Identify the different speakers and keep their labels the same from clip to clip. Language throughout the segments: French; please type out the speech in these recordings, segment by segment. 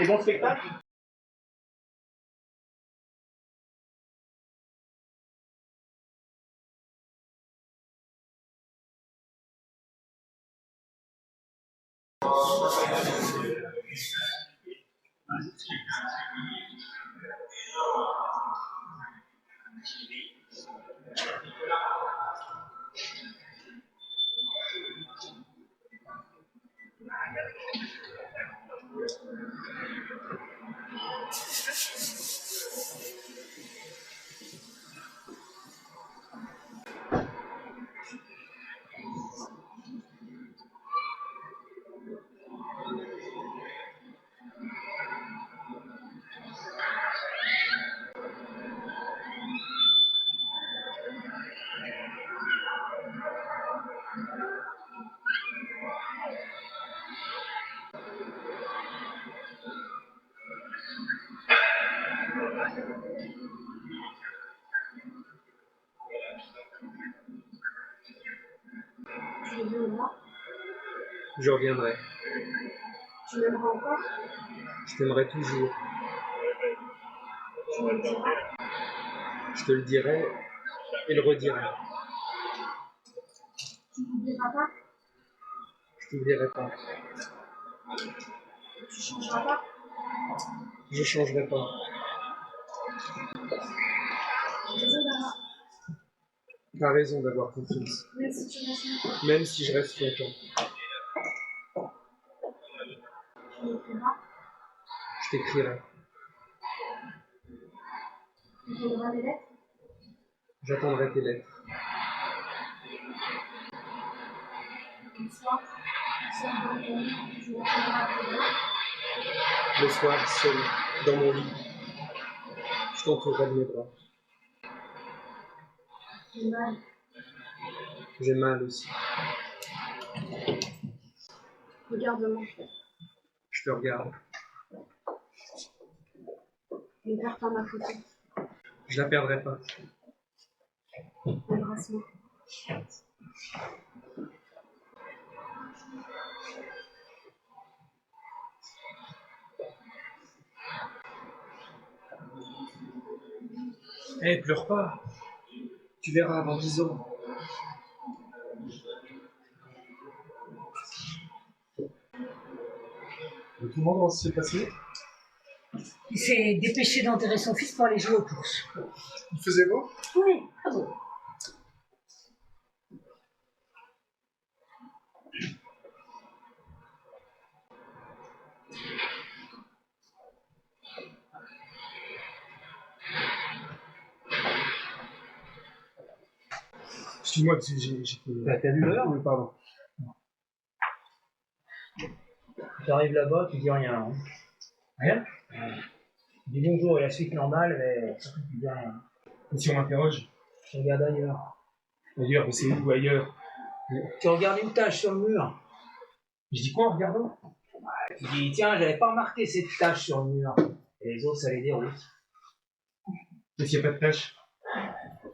Speaker 1: Et bon spectacle.
Speaker 2: Tu reviendras.
Speaker 3: Je reviendrai.
Speaker 2: Tu m'aimeras encore.
Speaker 3: Je t'aimerai toujours.
Speaker 2: Tu me le diras.
Speaker 3: Je te le dirai et le redirai.
Speaker 2: Tu n'oublieras pas.
Speaker 3: Je t'oublierai pas.
Speaker 2: Tu changeras pas.
Speaker 3: Je changerai pas. T'as raison d'avoir confiance.
Speaker 2: Même si tu restes longtemps.
Speaker 3: Même si je reste longtemps.
Speaker 2: Tu m'écriras.
Speaker 3: Je t'écrirai.
Speaker 2: Tu donneras des lettres.
Speaker 3: J'attendrai tes lettres.
Speaker 2: Le soir, seul dans ton lit, tu retourneras à tes bras.
Speaker 3: Le soir, seul, dans mon lit, je t'entourerai de mes bras.
Speaker 2: J'ai mal.
Speaker 3: J'ai mal aussi.
Speaker 2: Regarde-moi.
Speaker 3: Je te regarde.
Speaker 2: Ne perds pas ma photo.
Speaker 3: Je la perdrai pas.
Speaker 2: Embrasse-moi.
Speaker 3: Eh, pleure pas. Tu verras avant 10 ans.
Speaker 1: Tout le monde s'est passé.
Speaker 4: Il s'est dépêché d'enterrer son fils pour aller jouer aux courses.
Speaker 1: Il faisait beau.
Speaker 4: Oui, ah bon.
Speaker 3: Excuse-moi, parce que j'ai
Speaker 5: T'as vu l'heure?
Speaker 3: Oui, pardon.
Speaker 5: Tu arrives là-bas, tu dis rien. Hein.
Speaker 3: Rien?
Speaker 5: Tu dis bonjour et la suite normale, mais surtout tu dis rien.
Speaker 3: Et si on m'interroge?
Speaker 5: Tu regardes ailleurs.
Speaker 3: Ailleurs, mais c'est où ailleurs?
Speaker 5: Tu regardes une tache sur le mur.
Speaker 3: Je dis quoi en regardant?
Speaker 5: Tu dis tiens, j'avais pas remarqué cette tache sur le mur. Et les autres, ça les déroute.
Speaker 3: Mais s'il n'y a pas de tâche?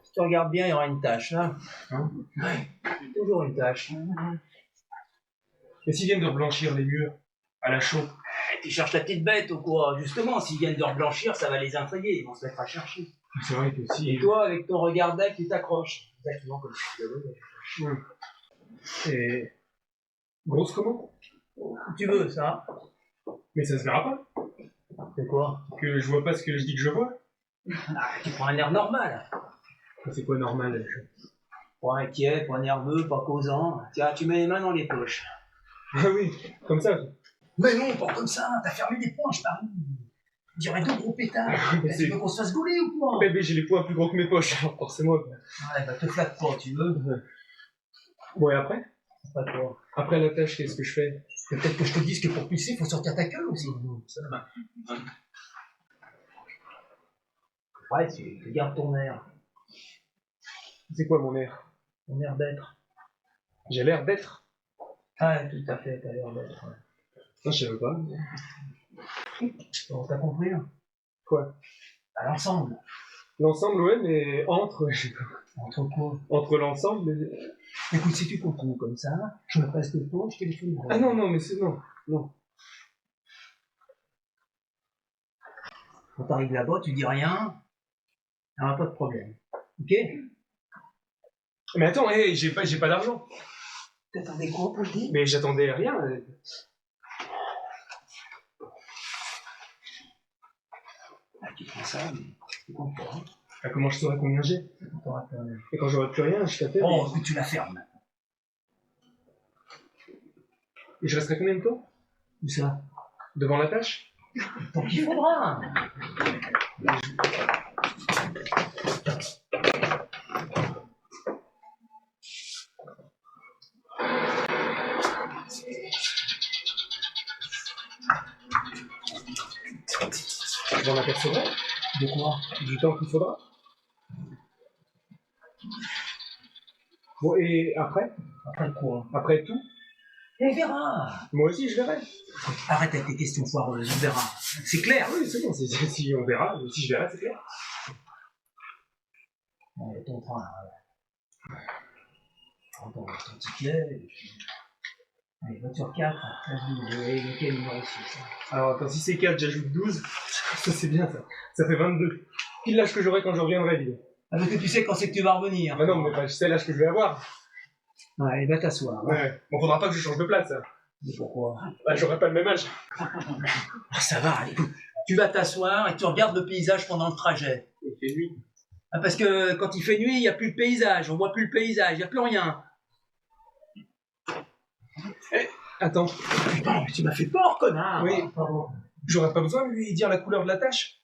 Speaker 5: Si tu regardes bien, il y aura une tache là.
Speaker 3: Hein?
Speaker 5: Ouais, toujours une tache.
Speaker 3: Et s'ils viennent de reblanchir les murs à la chaux?
Speaker 5: Tu cherches la petite bête ou quoi? Justement, s'ils viennent de reblanchir, ça va les intriguer, ils vont se mettre à chercher.
Speaker 3: C'est vrai que si.
Speaker 5: Et toi, avec ton regard d'œil, tu t'accroches. Exactement comme si tu l'avais.
Speaker 3: Et grosse comment?
Speaker 5: Tu veux ça?
Speaker 3: Mais ça se verra pas.
Speaker 5: C'est quoi?
Speaker 3: Que je vois pas ce que je dis que je vois.
Speaker 5: Ah, tu prends un air normal.
Speaker 3: C'est quoi normal?
Speaker 5: Pas inquiet, pas nerveux, pas causant. Tiens, tu mets les mains dans les poches.
Speaker 3: Ah oui, comme ça.
Speaker 5: Mais non, pas comme ça, t'as fermé les poches, Paris. On dirait deux gros pétards.
Speaker 3: Mais
Speaker 5: Tu veux qu'on se fasse gauler ou quoi?
Speaker 3: Bébé, j'ai les poings plus gros que mes poches, alors forcément.
Speaker 5: Ouais, bah te flatte pas, tu veux.
Speaker 3: Bon, et après?
Speaker 5: Pas toi.
Speaker 3: Après la tâche, qu'est-ce que je fais?
Speaker 5: Peut-être que je te dise que pour pisser, faut sortir ta queue aussi. Ça, bah. Ouais, tu gardes ton air.
Speaker 3: C'est quoi mon air?
Speaker 5: Ton air d'être.
Speaker 3: J'ai l'air d'être?
Speaker 5: Ouais, tout à fait, t'as l'air d'être. Ouais.
Speaker 3: Non, je savais pas.
Speaker 5: Bon, t'as compris là?
Speaker 3: Quoi?
Speaker 5: À l'ensemble.
Speaker 3: L'ensemble, ouais, mais entre...
Speaker 5: Entre quoi?
Speaker 3: Entre l'ensemble et...
Speaker 5: Écoute, si tu continues comme ça, je me passe de toi, je téléphone.
Speaker 3: Ah non, non, mais c'est non. Non.
Speaker 5: Quand t'arrives là-bas, tu dis rien, il n'y aura pas de problème. Ok?
Speaker 3: Mais attends, hey, j'ai pas d'argent.
Speaker 5: T'attendais quoi pour le dire?
Speaker 3: Mais j'attendais rien.
Speaker 5: Ah, tu prends ça, mais c'est content. Hein?
Speaker 3: Ah, comment je saurais combien j'ai?
Speaker 5: T'auras plus rien.
Speaker 3: Et quand j'aurai plus rien, je t'appelle.
Speaker 5: Oh, écoute, tu la fermes.
Speaker 3: Et je resterai combien de temps?
Speaker 5: Où ça?
Speaker 3: Devant la tâche?
Speaker 5: Tant qu'il faudra.
Speaker 3: Je m'en apercevrai.
Speaker 5: De quoi?
Speaker 3: Du temps qu'il faudra. Bon, et après?
Speaker 5: Après quoi?
Speaker 3: Après tout?
Speaker 5: On verra.
Speaker 3: Moi aussi, je verrai.
Speaker 5: Arrête avec tes questions foireuses, on verra. C'est clair?
Speaker 3: Oui, c'est bon, si on verra, si je verrai, c'est clair.
Speaker 5: Allez, ton train, là. Prends ton ticket, et puis... Allez, voiture 4, je vais évoquer le numéro 6.
Speaker 3: Alors, attends, si c'est 4, j'ajoute 12. Ça, c'est bien, ça. Ça fait 22. Pile l'âge que j'aurai quand je reviendrai, dis donc.
Speaker 5: Ah, mais que tu sais quand c'est que tu vas revenir.
Speaker 3: Ah non, mais je sais l'âge que je vais avoir.
Speaker 5: Ouais, va t'asseoir.
Speaker 3: Ouais. Bon, faudra pas que je change de place, ça.
Speaker 5: Mais pourquoi?
Speaker 3: Bah, j'aurai pas le même âge.
Speaker 5: Ah, ça va, allez. Tu vas t'asseoir et tu regardes le paysage pendant le trajet.
Speaker 3: Il fait nuit.
Speaker 5: Ah, parce que quand il fait nuit, il n'y a plus de paysage, on voit plus le paysage, il n'y a plus rien.
Speaker 3: Eh, attends.
Speaker 5: Putain, mais tu m'as fait peur, connard.
Speaker 3: Oui, pardon. J'aurais pas besoin de lui dire la couleur de la tâche.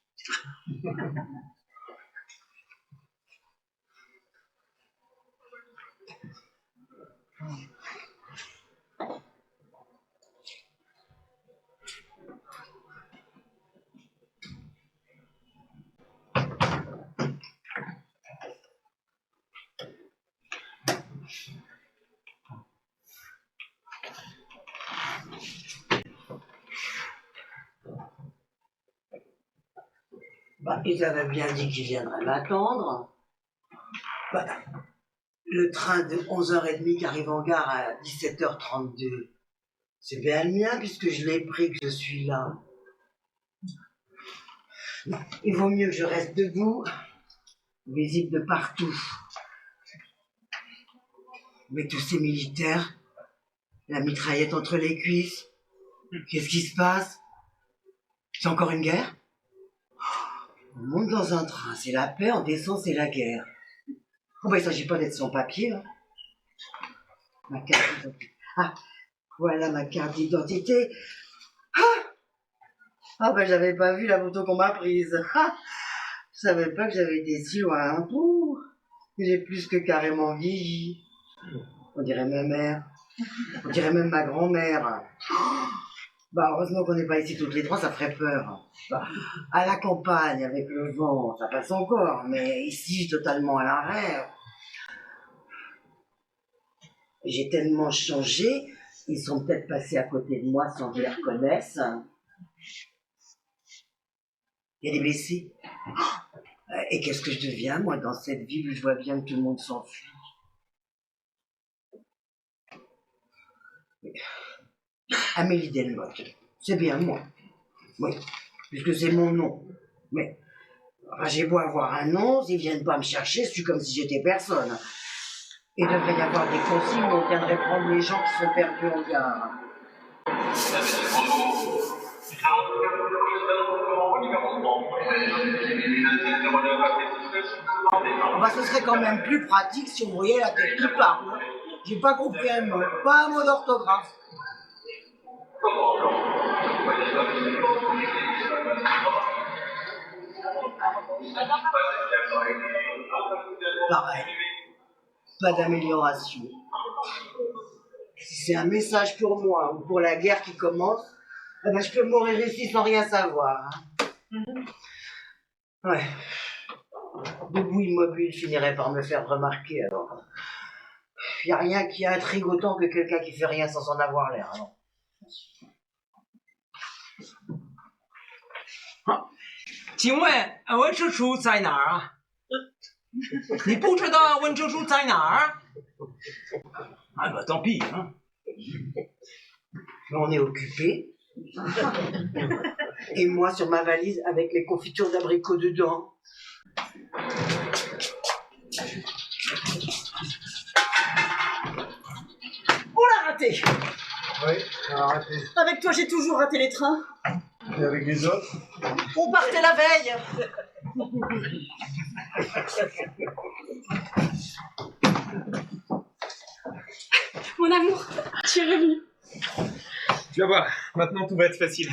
Speaker 6: Bah, ils avaient bien dit qu'ils viendraient m'attendre. Bah, le train de 11h30 qui arrive en gare à 17h32, c'est bien le mien puisque je l'ai pris que je suis là. Il vaut mieux que je reste debout, visible de partout. Mais tous ces militaires, la mitraillette entre les cuisses, qu'est-ce qui se passe? C'est encore une guerre? On monte dans un train, c'est la paix, on descend, c'est la guerre. Oh bah il s'agit pas d'être sans papier. Hein. Ma carte d'identité. Ah, voilà ma carte d'identité. Ah bah j'avais pas vu la photo qu'on m'a prise. Je savais pas que j'avais été si loin. Pouh, j'ai plus que carrément vieilli. On dirait ma mère. On dirait même ma grand-mère. Bah heureusement qu'on n'est pas ici toutes les trois, ça ferait peur. Bah, à la campagne, avec le vent, ça passe encore, mais ici, totalement à l'arrêt. J'ai tellement changé, ils sont peut-être passés à côté de moi sans qu'ils les reconnaissent. Il y a des blessés. Et qu'est-ce que je deviens, moi, dans cette ville où je vois bien que tout le monde s'enfuit? Amélie Delmotte, c'est bien moi. Oui, puisque c'est mon nom. Mais enfin, j'ai beau avoir un nom, s'ils viennent pas me chercher, c'est comme si j'étais personne. Il devrait y avoir des consignes où on viendrait prendre les gens qui sont perdus en gare. Bah, ce serait quand même plus pratique si on voyait la tête qui parle. J'ai pas compris un mot, pas un mot d'orthographe. Pareil, pas d'amélioration. Si c'est un message pour moi ou pour la guerre qui commence, eh ben je peux mourir ici sans rien savoir. Hein. Ouais. Debout immobile finirait par me faire remarquer alors. Il n'y a rien qui intrigue autant que quelqu'un qui fait rien sans en avoir l'air. Non.
Speaker 5: 请问温叔叔在哪儿啊？你不知道温叔叔在哪儿？Ah bah tant pis, hein.
Speaker 6: Mais on est occupé, Et moi sur ma valise avec les confitures d'abricots dedans. On l'a raté.
Speaker 1: Oui, on a raté.
Speaker 6: Avec toi, j'ai toujours raté les trains.
Speaker 1: Et avec les autres?
Speaker 6: On partait la veille.
Speaker 2: Mon amour, tu es revenu.
Speaker 3: Tu vas voir, maintenant tout va être facile.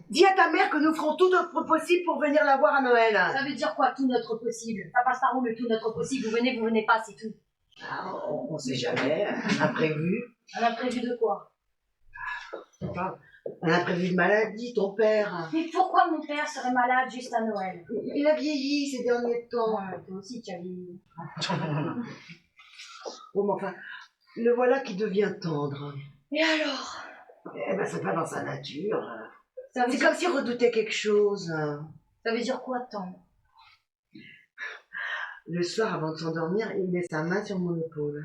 Speaker 6: Dis à ta mère que nous ferons tout notre possible pour venir la voir à Noël.
Speaker 4: Ça veut dire quoi, tout notre possible? Ça passe par où le tout notre possible? Vous venez pas, c'est tout.
Speaker 6: Ah, on sait jamais, un imprévu.
Speaker 4: Un imprévu de quoi?
Speaker 6: Un imprévu de maladie, ton père.
Speaker 4: Mais pourquoi mon père serait malade juste à Noël?
Speaker 6: Il a vieilli ces derniers temps.
Speaker 4: Ouais, toi aussi, tu as vieilli.
Speaker 6: Bon, mais enfin, le voilà qui devient tendre.
Speaker 4: Et alors?
Speaker 6: Eh ben, c'est pas dans sa nature.
Speaker 4: Ça veut
Speaker 6: C'est
Speaker 4: dire...
Speaker 6: comme s'il redoutait quelque chose.
Speaker 4: Ça veut dire quoi, tendre?
Speaker 6: Le soir, avant de s'endormir, il met sa main sur mon épaule.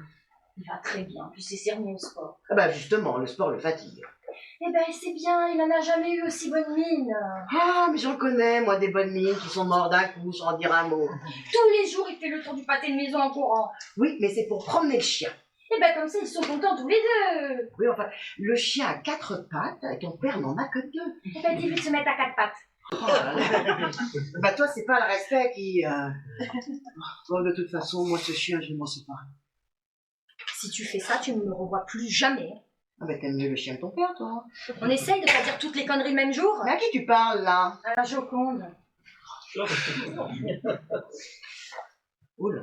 Speaker 4: Il va très bien, puis c'est remis au sport.
Speaker 6: Ah bah justement, le sport le fatigue.
Speaker 4: Eh ben, c'est bien, il en a jamais eu aussi bonne mine.
Speaker 6: Ah, mais j'en connais, moi, des bonnes mines qui sont morts d'un coup sans dire un mot.
Speaker 4: Tous les jours, il fait le tour du pâté de maison en courant.
Speaker 6: Oui, mais c'est pour promener le chien.
Speaker 4: Eh ben, comme ça, ils sont contents tous les deux.
Speaker 6: Oui, enfin, le chien a 4 pattes et ton père n'en a que 2.
Speaker 4: Eh ben, dis-lui de se mettre à 4 pattes.
Speaker 6: Oh là là. Bah toi, c'est pas le respect qui... Bon, de toute façon, moi, ce chien, je vais m'en séparer.
Speaker 4: Si tu fais ça, tu ne me revois plus jamais.
Speaker 6: Ah bah t'aimes mieux le chien de ton père, toi.
Speaker 4: On essaye de pas dire toutes les conneries le même jour.
Speaker 6: Mais à qui tu parles, là?
Speaker 4: À la Joconde.
Speaker 6: Oula.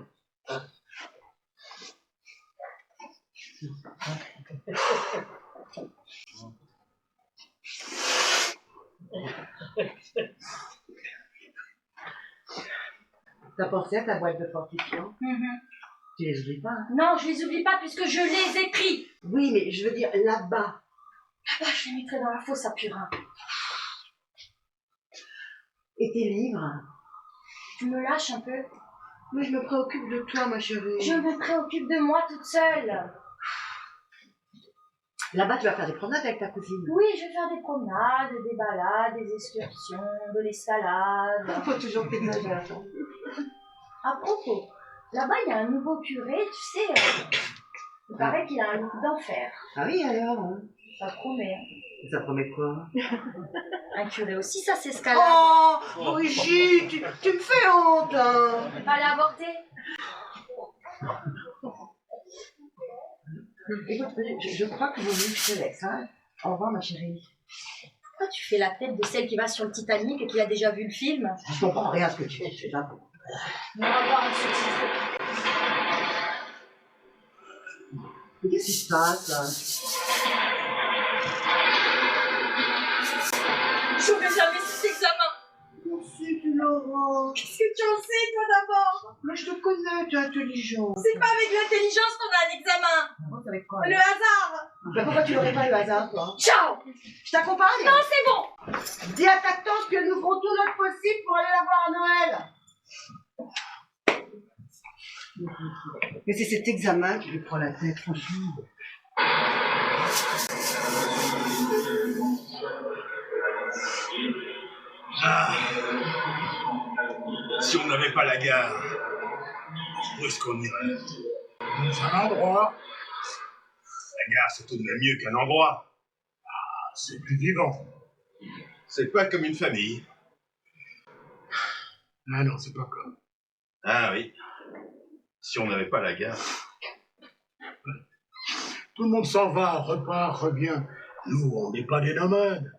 Speaker 6: T'as pensé à ta boîte de fortifiant? Tu les oublies pas, hein?
Speaker 4: Non, je les oublie pas puisque je les ai pris.
Speaker 6: Oui, mais je veux dire là-bas.
Speaker 4: Là-bas, je les mettrai dans la fosse à Purin.
Speaker 6: Et tes livres?
Speaker 4: Tu me lâches un peu?
Speaker 6: Mais je me préoccupe de toi, ma chérie.
Speaker 4: Je me préoccupe de moi toute seule.
Speaker 6: Là-bas, tu vas faire des promenades avec ta cousine.
Speaker 4: Oui, je vais faire des promenades, des balades, des excursions, de l'escalade.
Speaker 6: Faut toujours que t'exagères.
Speaker 4: À propos, là-bas, il y a un nouveau curé, tu sais, il paraît qu'il a un look d'enfer.
Speaker 6: Ah oui, alors hein.
Speaker 4: Ça promet. Hein.
Speaker 6: Ça promet quoi?
Speaker 4: Un curé aussi, ça s'escalade.
Speaker 6: Oh, Brigitte, tu me fais honte, hein.
Speaker 4: Fallait avorter.
Speaker 6: Écoute, je crois que vaut mieux que je te laisse, hein. Au revoir, ma chérie.
Speaker 4: Pourquoi tu fais la tête de celle qui va sur le Titanic et qui a déjà vu le film?
Speaker 6: Je comprends rien à ce que tu fais, là.
Speaker 4: On va voir un sous-titre.
Speaker 6: Mais qu'est-ce qui se passe, là?
Speaker 2: J'aurais jamais cet examen.
Speaker 6: Merci, Laurent.
Speaker 2: Qu'est-ce que tu en sais, toi, d'abord?
Speaker 6: Mais je te connais, tu es intelligent.
Speaker 2: C'est pas avec l'intelligence qu'on a un examen.
Speaker 6: C'est avec quoi?
Speaker 2: Le hasard.
Speaker 6: Bah pourquoi tu l'aurais pas le hasard, toi?
Speaker 2: Ciao.
Speaker 6: Je t'accompagne?
Speaker 2: Non, c'est bon.
Speaker 6: Dis à ta tante que nous ferons tout notre possible pour aller la voir à Noël. Mais c'est cet examen qui lui prend la tête, franchement.
Speaker 7: Ah. Si on n'avait pas la gare, où est-ce qu'on irait? Dans un endroit. La gare, c'est tout de même mieux qu'un endroit. Ah, c'est plus vivant. C'est pas comme une famille. Ah non, c'est pas comme. Ah oui. Si on n'avait pas la gare. Tout le monde s'en va, repart, revient. Nous, on n'est pas des nomades.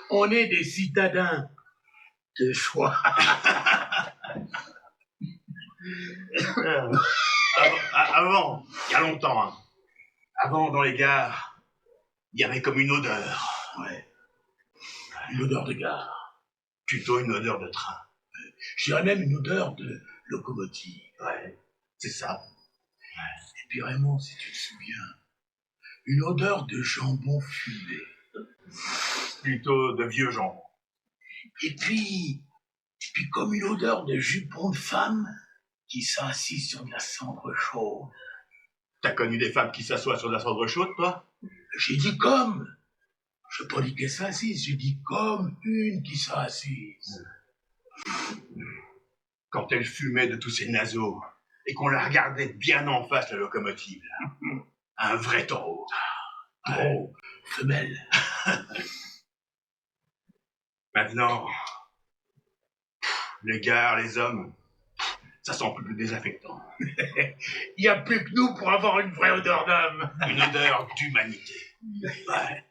Speaker 7: On est des citadins de choix. Avant, il y a longtemps, hein. Avant, dans les gares, il y avait comme une odeur. Ouais. Une odeur de gare. Plutôt une odeur de train. Je dirais même une odeur de locomotive. Ouais, c'est ça. Et puis Raymond, si tu te souviens, une odeur de jambon fumé. Plutôt de vieux jambon. Et puis comme une odeur de jupon de femme qui s'assit sur de la cendre chaude. T'as connu des femmes qui s'assoient sur de la cendre chaude, toi?
Speaker 8: J'ai dit comme. Je n'ai pas dit qu'elle s'assise, j'ai dit comme une qui s'est assise.
Speaker 7: Quand elle fumait de tous ses naseaux, et qu'on la regardait bien en face, la locomotive, là. Un vrai taureau.
Speaker 8: Taureau, femelle.
Speaker 7: Maintenant, les gares, les hommes, ça sent plus désaffectant.
Speaker 8: Il n'y a plus que nous pour avoir une vraie odeur d'homme.
Speaker 7: Une odeur d'humanité. Ouais.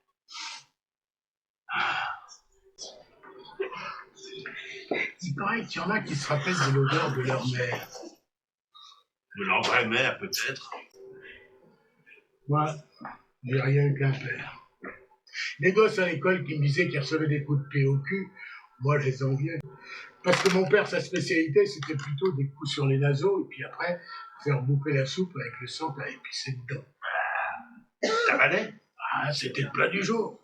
Speaker 8: Il paraît qu'il y en a qui se rappellent de l'odeur de leur mère.
Speaker 7: De leur vraie mère, peut-être.
Speaker 8: Moi, j'ai rien eu qu'un père. Les gosses à l'école qui me disaient qu'ils recevaient des coups de pied au cul, moi je les enviais. Parce que mon père, sa spécialité, c'était plutôt des coups sur les naseaux, et puis après, faire bouffer la soupe avec le sang à épicer dedans.
Speaker 7: T'avalais?
Speaker 8: Ah, c'était le plat du jour.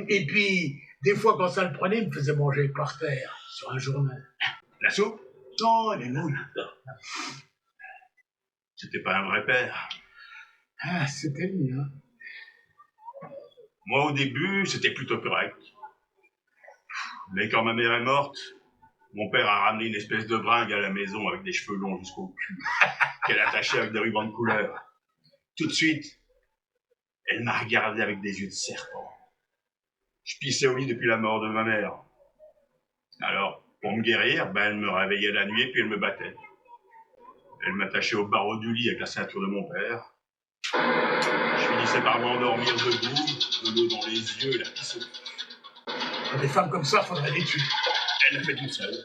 Speaker 8: Et puis, des fois, quand ça le prenait, il me faisait manger par terre, sur un journal.
Speaker 7: La soupe?
Speaker 8: Non, les moules.
Speaker 7: C'était pas un vrai père.
Speaker 8: Ah, c'était le mien.
Speaker 7: Moi, au début, c'était plutôt correct. Mais quand ma mère est morte, mon père a ramené une espèce de bringue à la maison avec des cheveux longs jusqu'au cul, qu'elle attachait avec des rubans de couleur. Tout de suite, elle m'a regardé avec des yeux de serpent. Je pissais au lit depuis la mort de ma mère. Alors, pour me guérir, elle me réveillait la nuit et puis elle me battait. Elle m'attachait au barreau du lit avec la ceinture de mon père. Je finissais par m'endormir debout, de l'eau dans les yeux, la pisse au cul.
Speaker 8: Des femmes comme ça, faudrait les tuer.
Speaker 7: Elle l'a fait toute seule.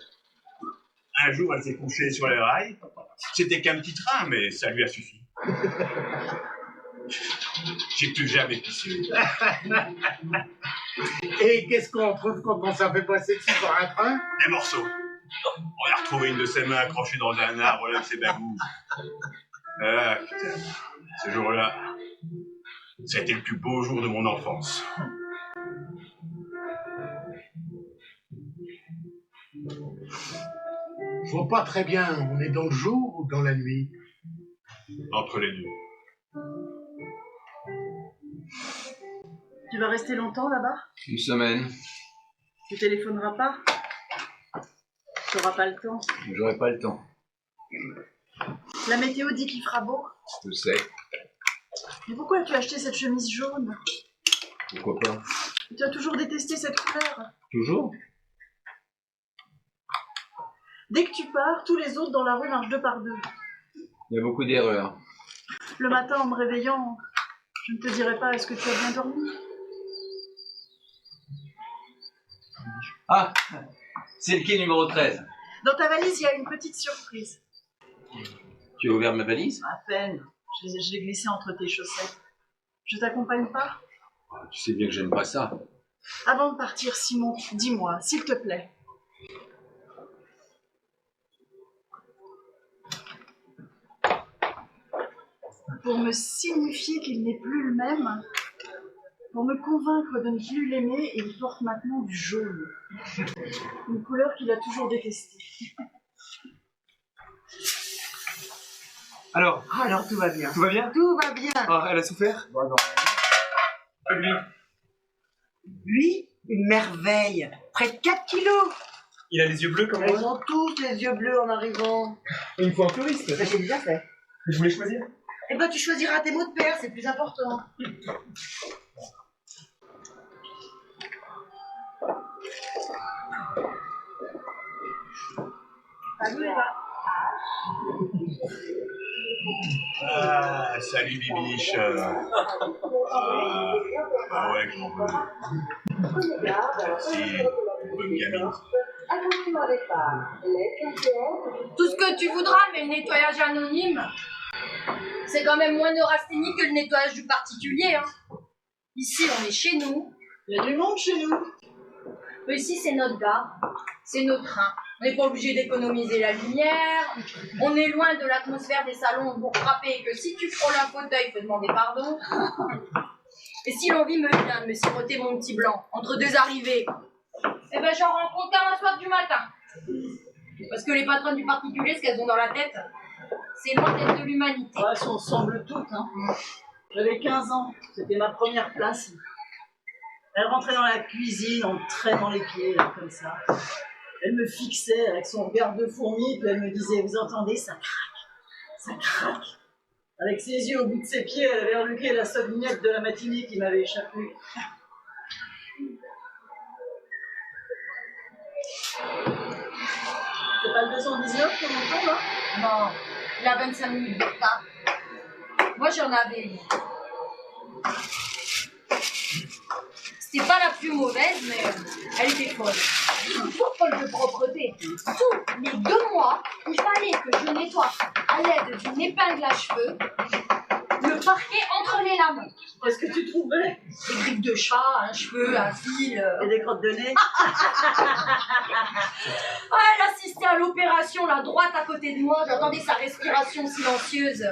Speaker 7: Un jour, elle s'est couchée sur les rails. C'était qu'un petit train, mais ça lui a suffi. J'ai plus jamais pissé.
Speaker 8: Et qu'est-ce qu'on trouve quand on s'en fait passer dessus par un train?
Speaker 7: Des morceaux. On a retrouvé une de ses mains accrochée dans un arbre là avec ses bagous. Ah, putain. Ce jour-là, ça a été le plus beau jour de mon enfance.
Speaker 8: Je vois pas très bien, on est dans le jour ou dans la nuit?
Speaker 7: Entre les deux.
Speaker 9: Tu vas rester longtemps là-bas?
Speaker 10: Une semaine.
Speaker 9: Tu téléphoneras pas? Tu n'auras pas le temps.
Speaker 10: J'aurai pas le temps.
Speaker 9: La météo dit qu'il fera beau.
Speaker 10: Je sais.
Speaker 9: Mais pourquoi as-tu acheté cette chemise jaune?
Speaker 10: Pourquoi pas?
Speaker 9: Tu as toujours détesté cette couleur.
Speaker 10: Toujours?
Speaker 9: Dès que tu pars, tous les autres dans la rue marchent deux par deux.
Speaker 10: Il y a beaucoup d'erreurs.
Speaker 9: Le matin, en me réveillant, je ne te dirai pas est-ce que tu as bien dormi.
Speaker 10: Ah! C'est le quai numéro 13.
Speaker 9: Dans ta valise, il y a une petite surprise.
Speaker 10: Tu as ouvert ma valise?
Speaker 9: À peine. Je l'ai glissée entre tes chaussettes. Je t'accompagne pas?
Speaker 10: Tu sais bien que j'aime pas ça.
Speaker 9: Avant de partir, Simon, dis-moi, s'il te plaît. Pour me signifier qu'il n'est plus le même, pour me convaincre de ne plus l'aimer, il porte maintenant du jaune. Une couleur qu'il a toujours détestée.
Speaker 3: Alors,
Speaker 6: Alors tout va bien.
Speaker 3: tout va bien?
Speaker 6: Tout va bien.
Speaker 3: Ah, elle a souffert?
Speaker 6: Bon, non.
Speaker 3: Lui,
Speaker 6: Lui, une merveille. Près de 4 kilos.
Speaker 3: il a les yeux bleus comme
Speaker 6: Ils
Speaker 3: moi.
Speaker 6: ont tous les yeux bleus en arrivant.
Speaker 3: Il me faut un fleuriste.
Speaker 6: Ça, j'ai déjà fait.
Speaker 3: Je voulais choisir.
Speaker 6: Eh ben, tu choisiras tes mots de père, c'est plus important.
Speaker 9: Salut Eva.
Speaker 7: Ah, salut Bibiche. Ah ouais, je m'en veux. Merci, bonne gamine.
Speaker 2: Tout ce que tu voudras, mais le nettoyage anonyme, c'est quand même moins neurasthénique que le nettoyage du particulier. Hein. Ici, on est chez nous.
Speaker 9: Il y a du monde chez nous.
Speaker 2: Ici, c'est notre gare, c'est nos trains. On n'est pas obligé d'économiser la lumière. On est loin de l'atmosphère des salons pour frapper que si tu frôles un fauteuil, il faut demander pardon. Et si l'envie me vient de me siroter mon petit blanc entre deux arrivées, eh ben j'en rencontre qu'à un soir du matin. Parce que les patronnes du particulier, ce qu'elles ont dans la tête, C'est loin d'être de l'humanité.
Speaker 9: Ouais, si on ressemble toutes, hein. J'avais 15 ans, c'était ma première place. Elle rentrait dans la cuisine en me traînant les pieds, là, comme ça. Elle me fixait avec son regard de fourmi, puis elle me disait, vous entendez, ça craque, ça craque. Avec ses yeux au bout de ses pieds, elle avait reluqué la seule miette de la matinée qui m'avait échappé. C'est pas le 219 qu'on entend, là?
Speaker 2: Non, il a 25 minutes de retard. Moi, j'en avais. C'était pas la plus mauvaise, mais elle était folle. Toujours folle de propreté. Tous les 2 mois, il fallait que je nettoie à l'aide d'une épingle à cheveux le parquet entre les lames.
Speaker 9: Qu'est-ce que tu trouvais?
Speaker 2: Des griffes de chat, un cheveu, un fil.
Speaker 9: Et des crottes de nez?
Speaker 2: Ah, elle assistait à l'opération, la droite à côté de moi. J'entendais sa respiration silencieuse.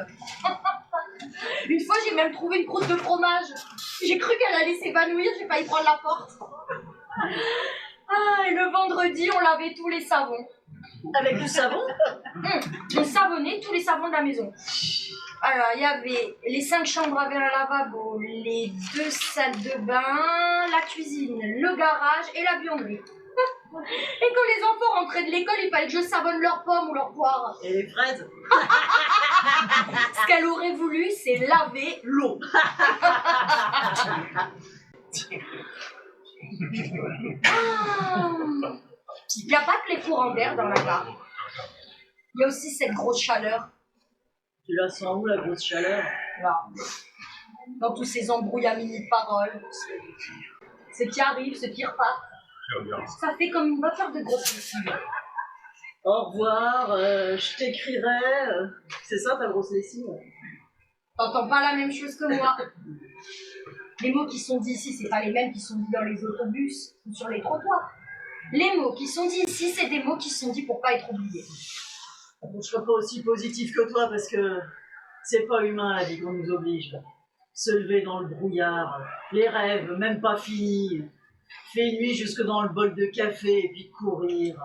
Speaker 2: Une fois, j'ai même trouvé une croûte de fromage. J'ai cru qu'elle allait s'évanouir, j'ai failli prendre la porte. Ah, et le vendredi, on lavait tous les savons.
Speaker 9: Avec du savon?
Speaker 2: On savonnait tous les savons de la maison. Alors, il y avait les 5 chambres avec un lavabo, les 2 salles de bain, la cuisine, le garage et la buanderie. Et quand les enfants rentraient de l'école, il fallait que je savonne leurs pommes ou leurs poires.
Speaker 9: Et les fraises?
Speaker 2: Ce qu'elle aurait voulu, c'est laver l'eau. Il n'y a pas que les courants d'air dans la gare. Il y a aussi cette grosse chaleur.
Speaker 9: Tu la sens où, la grosse chaleur?
Speaker 2: Là. Dans tous ces embrouillamini de paroles. Ce qui arrive, ce qui repart. Ça fait comme une vapeur de gros lessive.
Speaker 9: Au revoir, je t'écrirai. C'est ça ta grosse lessive?
Speaker 2: T'entends pas la même chose que moi. Les mots qui sont dits ici, c'est pas les mêmes qui sont dits dans les autobus ou sur les trottoirs. Les mots qui sont dits ici, c'est des mots qui sont dits pour pas être oubliés.
Speaker 9: Bon, je serai pas aussi positif que toi parce que c'est pas humain la vie qu'on nous oblige. Se lever dans le brouillard, les rêves même pas finis, fait nuit jusque dans le bol de café et puis courir,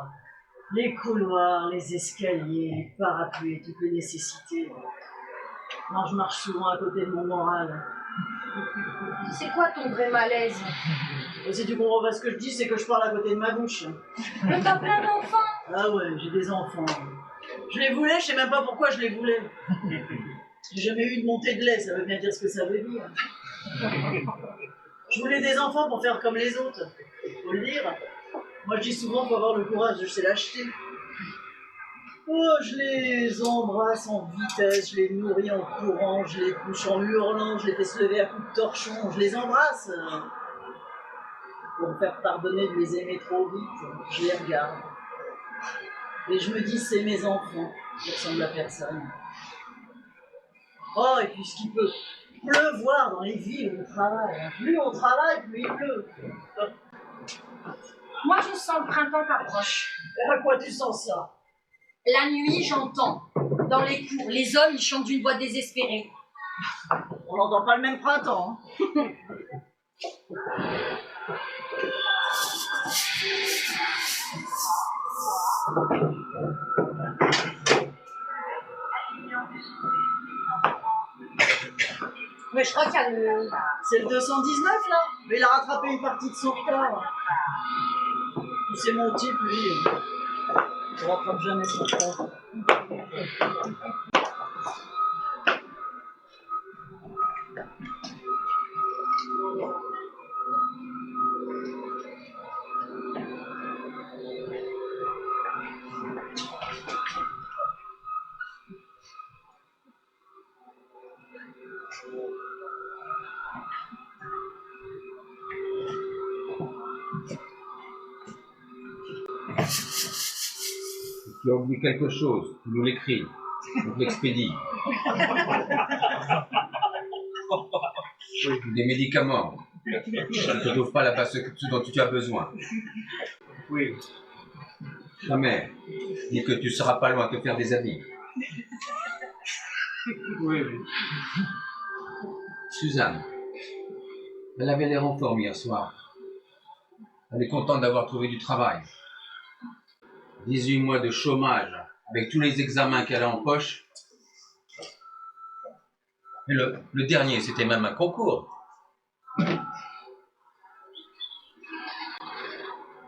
Speaker 9: les couloirs, les escaliers, les parapluies, toutes les nécessités. Non, je marche souvent à côté de mon moral.
Speaker 2: C'est quoi ton vrai malaise?
Speaker 9: Et si tu comprends pas ce que je dis, c'est que je parle à côté de ma bouche.
Speaker 2: Mais t'as plein d'enfants.
Speaker 9: Ah ouais, j'ai des enfants. Je les voulais, je sais même pas pourquoi je les voulais. J'ai jamais eu de montée de lait, ça veut bien dire ce que ça veut dire. Je voulais des enfants pour faire comme les autres, faut le dire. Moi je dis souvent faut avoir le courage de se l'acheter. Oh, je les embrasse en vitesse, je les nourris en courant, je les couche en hurlant, je les fais se lever à coups de torchon, je les embrasse. Pour me faire pardonner de les aimer trop vite, je les regarde. Et je me dis, c'est mes enfants, ils ressemblent à personne. Oh, et puis ce qu'il peut pleuvoir dans les villes où on travaille. Plus on travaille, plus il pleut.
Speaker 2: Moi, je sens le printemps qu'approche.
Speaker 9: Et à quoi tu sens ça?
Speaker 2: La nuit, j'entends. Dans les cours, les hommes, ils chantent d'une voix désespérée.
Speaker 9: On n'entend pas le même printemps. Hein.
Speaker 2: Mais je crois qu'il y a le...
Speaker 9: C'est le 219 là. Mais il a rattrapé une partie de son retard. C'est mon type lui. Il rattrape jamais son retard.
Speaker 11: Tu as oublié quelque chose, tu nous l'écris, on te l'expédie. Des médicaments. Je ne te trouve pas là-bas ce dont tu as besoin.
Speaker 3: Oui.
Speaker 11: Ta mère dit que tu seras pas loin de te faire des amis.
Speaker 3: Oui, oui.
Speaker 11: Suzanne, elle avait l'air en forme hier soir. Elle est contente d'avoir trouvé du travail. 18 mois de chômage, avec tous les examens qu'elle a en poche, Et le dernier, c'était même un concours.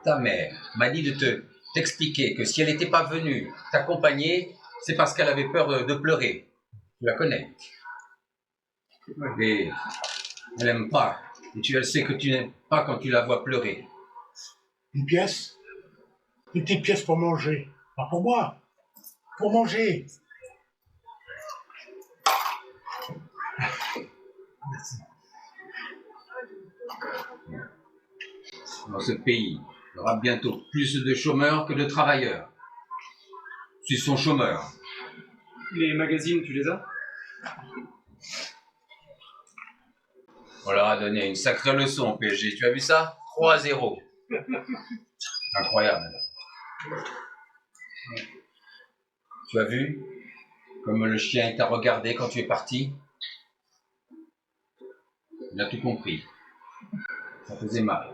Speaker 11: Ta mère m'a dit de t'expliquer que si elle n'était pas venue t'accompagner, c'est parce qu'elle avait peur de pleurer. Tu la connais. Et elle n'aime pas. Et elle sait que tu n'aimes pas quand tu la vois pleurer.
Speaker 8: Une pièce? Une petite pièce pour manger. Pas pour moi. Pour manger.
Speaker 11: Dans ce pays, il y aura bientôt plus de chômeurs que de travailleurs. Je suis son chômeur.
Speaker 3: Les magazines, tu les as?
Speaker 11: On leur a donné une sacrée leçon au PSG. Tu as vu ça? 3-0. Incroyable. Tu as vu comme le chien t'a regardé quand tu es parti? Il a tout compris. Ça faisait mal.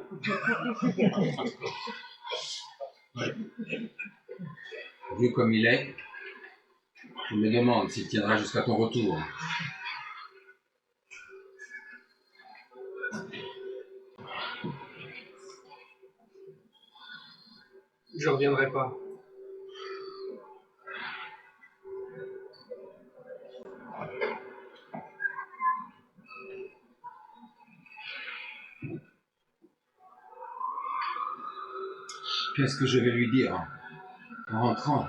Speaker 11: Vu comme il est, je me demande s'il tiendra jusqu'à ton retour.
Speaker 3: Je reviendrai pas.
Speaker 11: Qu'est-ce que je vais lui dire en rentrant?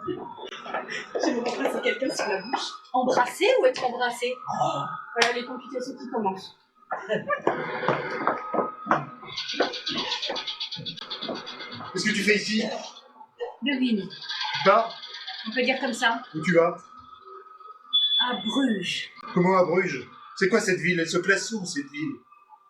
Speaker 2: Je vais embrasser quelqu'un sur la bouche. Embrasser ou être embrassé? Voilà les complications qui commencent.
Speaker 1: Qu'est-ce que tu fais ici?
Speaker 2: Devine,
Speaker 1: Tu pars?
Speaker 2: on peut dire comme ça.
Speaker 1: Où tu vas?
Speaker 2: À Bruges.
Speaker 1: Comment à Bruges? C'est quoi cette ville? Elle se place où, cette ville?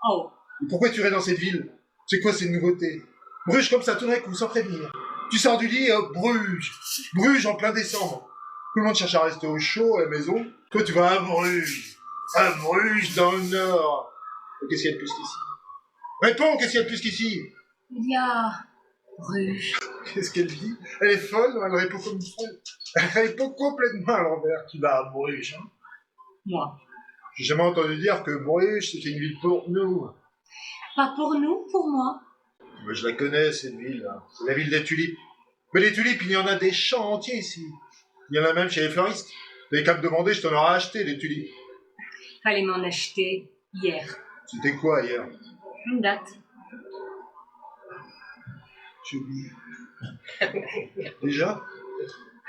Speaker 2: Oh.
Speaker 1: Et pourquoi tu irais dans cette ville? C'est quoi cette nouveauté? Bruges comme ça, tout d'un coup, sans prévenir. Tu sors du lit, hop, Bruges. Bruges en plein décembre. Tout le monde cherche à rester au chaud à la maison. Toi, tu vas à Bruges. À Bruges, dans le Nord. Et qu'est-ce qu'il y a de plus qu'ici? Réponds, qu'est-ce qu'il y a de plus qu'ici?
Speaker 2: Il y a Bruges.
Speaker 1: Qu'est-ce qu'elle dit? Elle est folle, elle répond comme une folle. Elle répond complètement à l'envers. Tu vas à Bruges, hein?
Speaker 2: Moi.
Speaker 1: J'ai jamais entendu dire que Bruges, c'était une ville pour nous.
Speaker 2: Pas pour nous, pour moi.
Speaker 1: Mais je la connais, cette ville. C'est la ville des tulipes. Mais les tulipes, il y en a des champs entiers ici. Il y en a même chez les fleuristes. T'avais qu'à me demander, je t'en aurais acheté, des tulipes.
Speaker 2: Fallait m'en acheter hier.
Speaker 1: C'était quoi, hier?
Speaker 2: Une date.
Speaker 1: J'ai oublié. Déjà?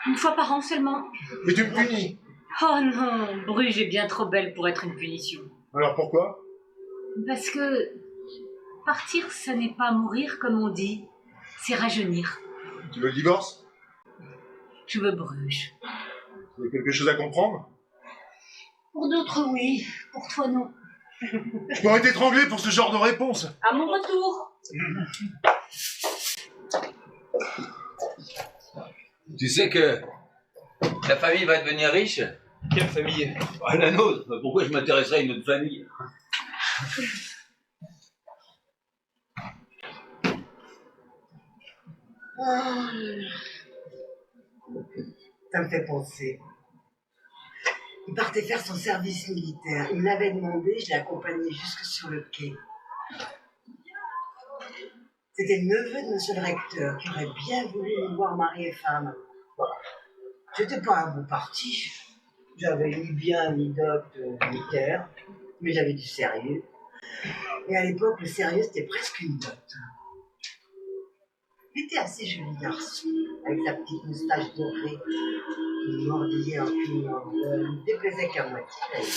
Speaker 2: Une fois par an seulement.
Speaker 1: Mais tu me punis.
Speaker 2: Oh non, Bruges est bien trop belle pour être une punition.
Speaker 1: Alors pourquoi?
Speaker 2: Parce que partir, ça n'est pas mourir comme on dit, c'est rajeunir.
Speaker 1: Tu veux le divorce?
Speaker 2: Je veux Bruges.
Speaker 1: Tu as quelque chose à comprendre?
Speaker 2: Pour d'autres, oui. Pour toi, non.
Speaker 1: Je pourrais t'étrangler pour ce genre de réponse.
Speaker 2: À mon retour.
Speaker 11: Tu sais que ta famille va devenir riche?
Speaker 3: Quelle famille?
Speaker 11: La nôtre. Pourquoi je m'intéresserais à une autre famille?
Speaker 6: Ça me fait penser. Il partait faire son service militaire. Il me l'avait demandé, je l'ai accompagné jusque sur le quai. C'était le neveu de monsieur le recteur qui aurait bien voulu nous voir mari et femme. Bon, c'était pas un bon parti. J'avais ni bien ni dot militaire, mais j'avais du sérieux. Et à l'époque, le sérieux, c'était presque une dot. Il était assez joli garçon, avec sa petite moustache dorée. Il mordillait en clignant. Il me déplaisait qu'à moitié, d'ailleurs.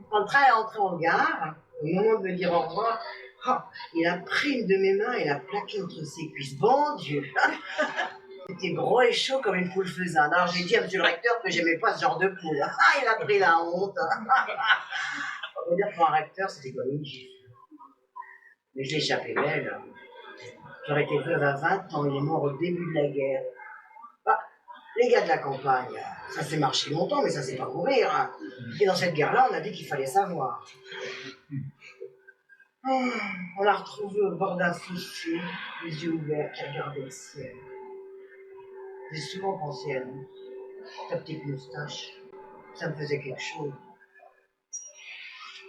Speaker 6: Quand le train est entré en gare, au moment de me dire au revoir, il a pris une de mes mains et l'a plaquée entre ses cuisses. Bon Dieu! C'était gros et chaud comme une poule faisane. Alors j'ai dit à monsieur le recteur que j'aimais pas ce genre de poule. Il a pris la honte. On peut dire que pour un recteur, c'était comme une gifle. Mais je l'ai échappé belle. J'aurais été veuve à 20 ans, il est mort au début de la guerre. Les gars de la campagne, ça s'est marché longtemps, mais ça s'est pas mourir. Et dans cette guerre-là, on a dit qu'il fallait savoir. On l'a retrouvée au bord d'un fossé, les yeux ouverts, qui regardait le ciel. J'ai souvent pensé à lui. Ta petite moustache, ça me faisait quelque chose.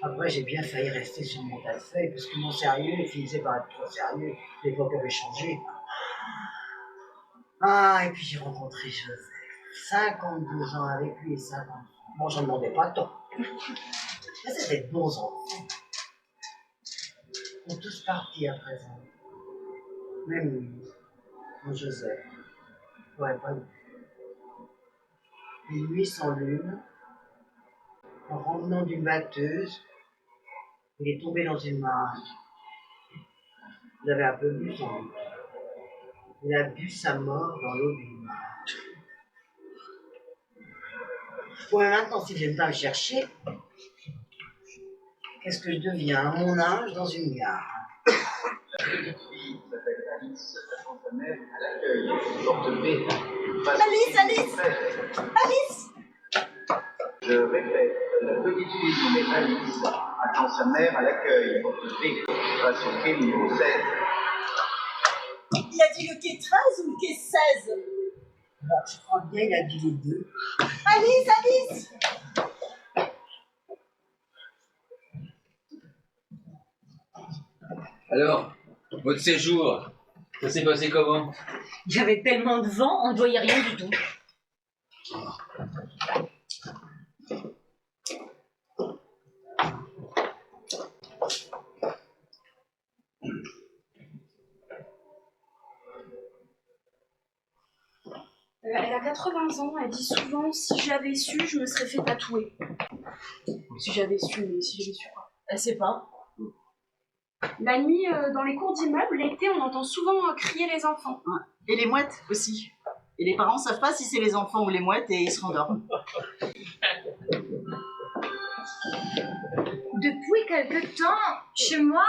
Speaker 6: Après, j'ai bien failli rester sur mon tas de feuilles, parce que mon sérieux finissait par être trop sérieux. L'époque avait changé. Ah, et puis j'ai rencontré Joseph. 52 ans avec lui et 50 ans. Bon, j'en demandais pas tant. Mais c'était de bons enfants. Ils sont tous partis à présent. Même lui, mon Joseph. Ouais, pas lui. Une nuit sans lune, en revenant d'une batteuse, il est tombé dans une mare. Il avait un peu bu sans doute. Il a bu sa mort dans l'eau d'une mare. Ouais, maintenant, si je viens pas me chercher, qu'est-ce que je deviens à mon âge dans une gare?
Speaker 9: Alice, Alice, Alice.
Speaker 12: Je répète, la petite fille nommée Alice attend sa mère à l'accueil. Porte B, face au quai numéro 16.
Speaker 9: Il a dit le quai 13 ou le quai 16?
Speaker 6: Alors, je crois bien il a dit les deux.
Speaker 9: Alice, Alice.
Speaker 10: Alors, votre séjour, ça s'est passé comment?
Speaker 2: Il y avait tellement de vent, on ne voyait rien du tout.
Speaker 13: Elle a 80 ans, elle dit souvent « si j'avais su, je me serais fait tatouer ». Si j'avais su, mais si j'avais su quoi?
Speaker 9: Elle sait pas.
Speaker 13: La nuit, dans les cours d'immeubles, l'été, on entend souvent crier les enfants.
Speaker 9: Ouais. Et les mouettes aussi. Et les parents savent pas si c'est les enfants ou les mouettes et ils se rendorment.
Speaker 2: Depuis quelque temps, chez moi,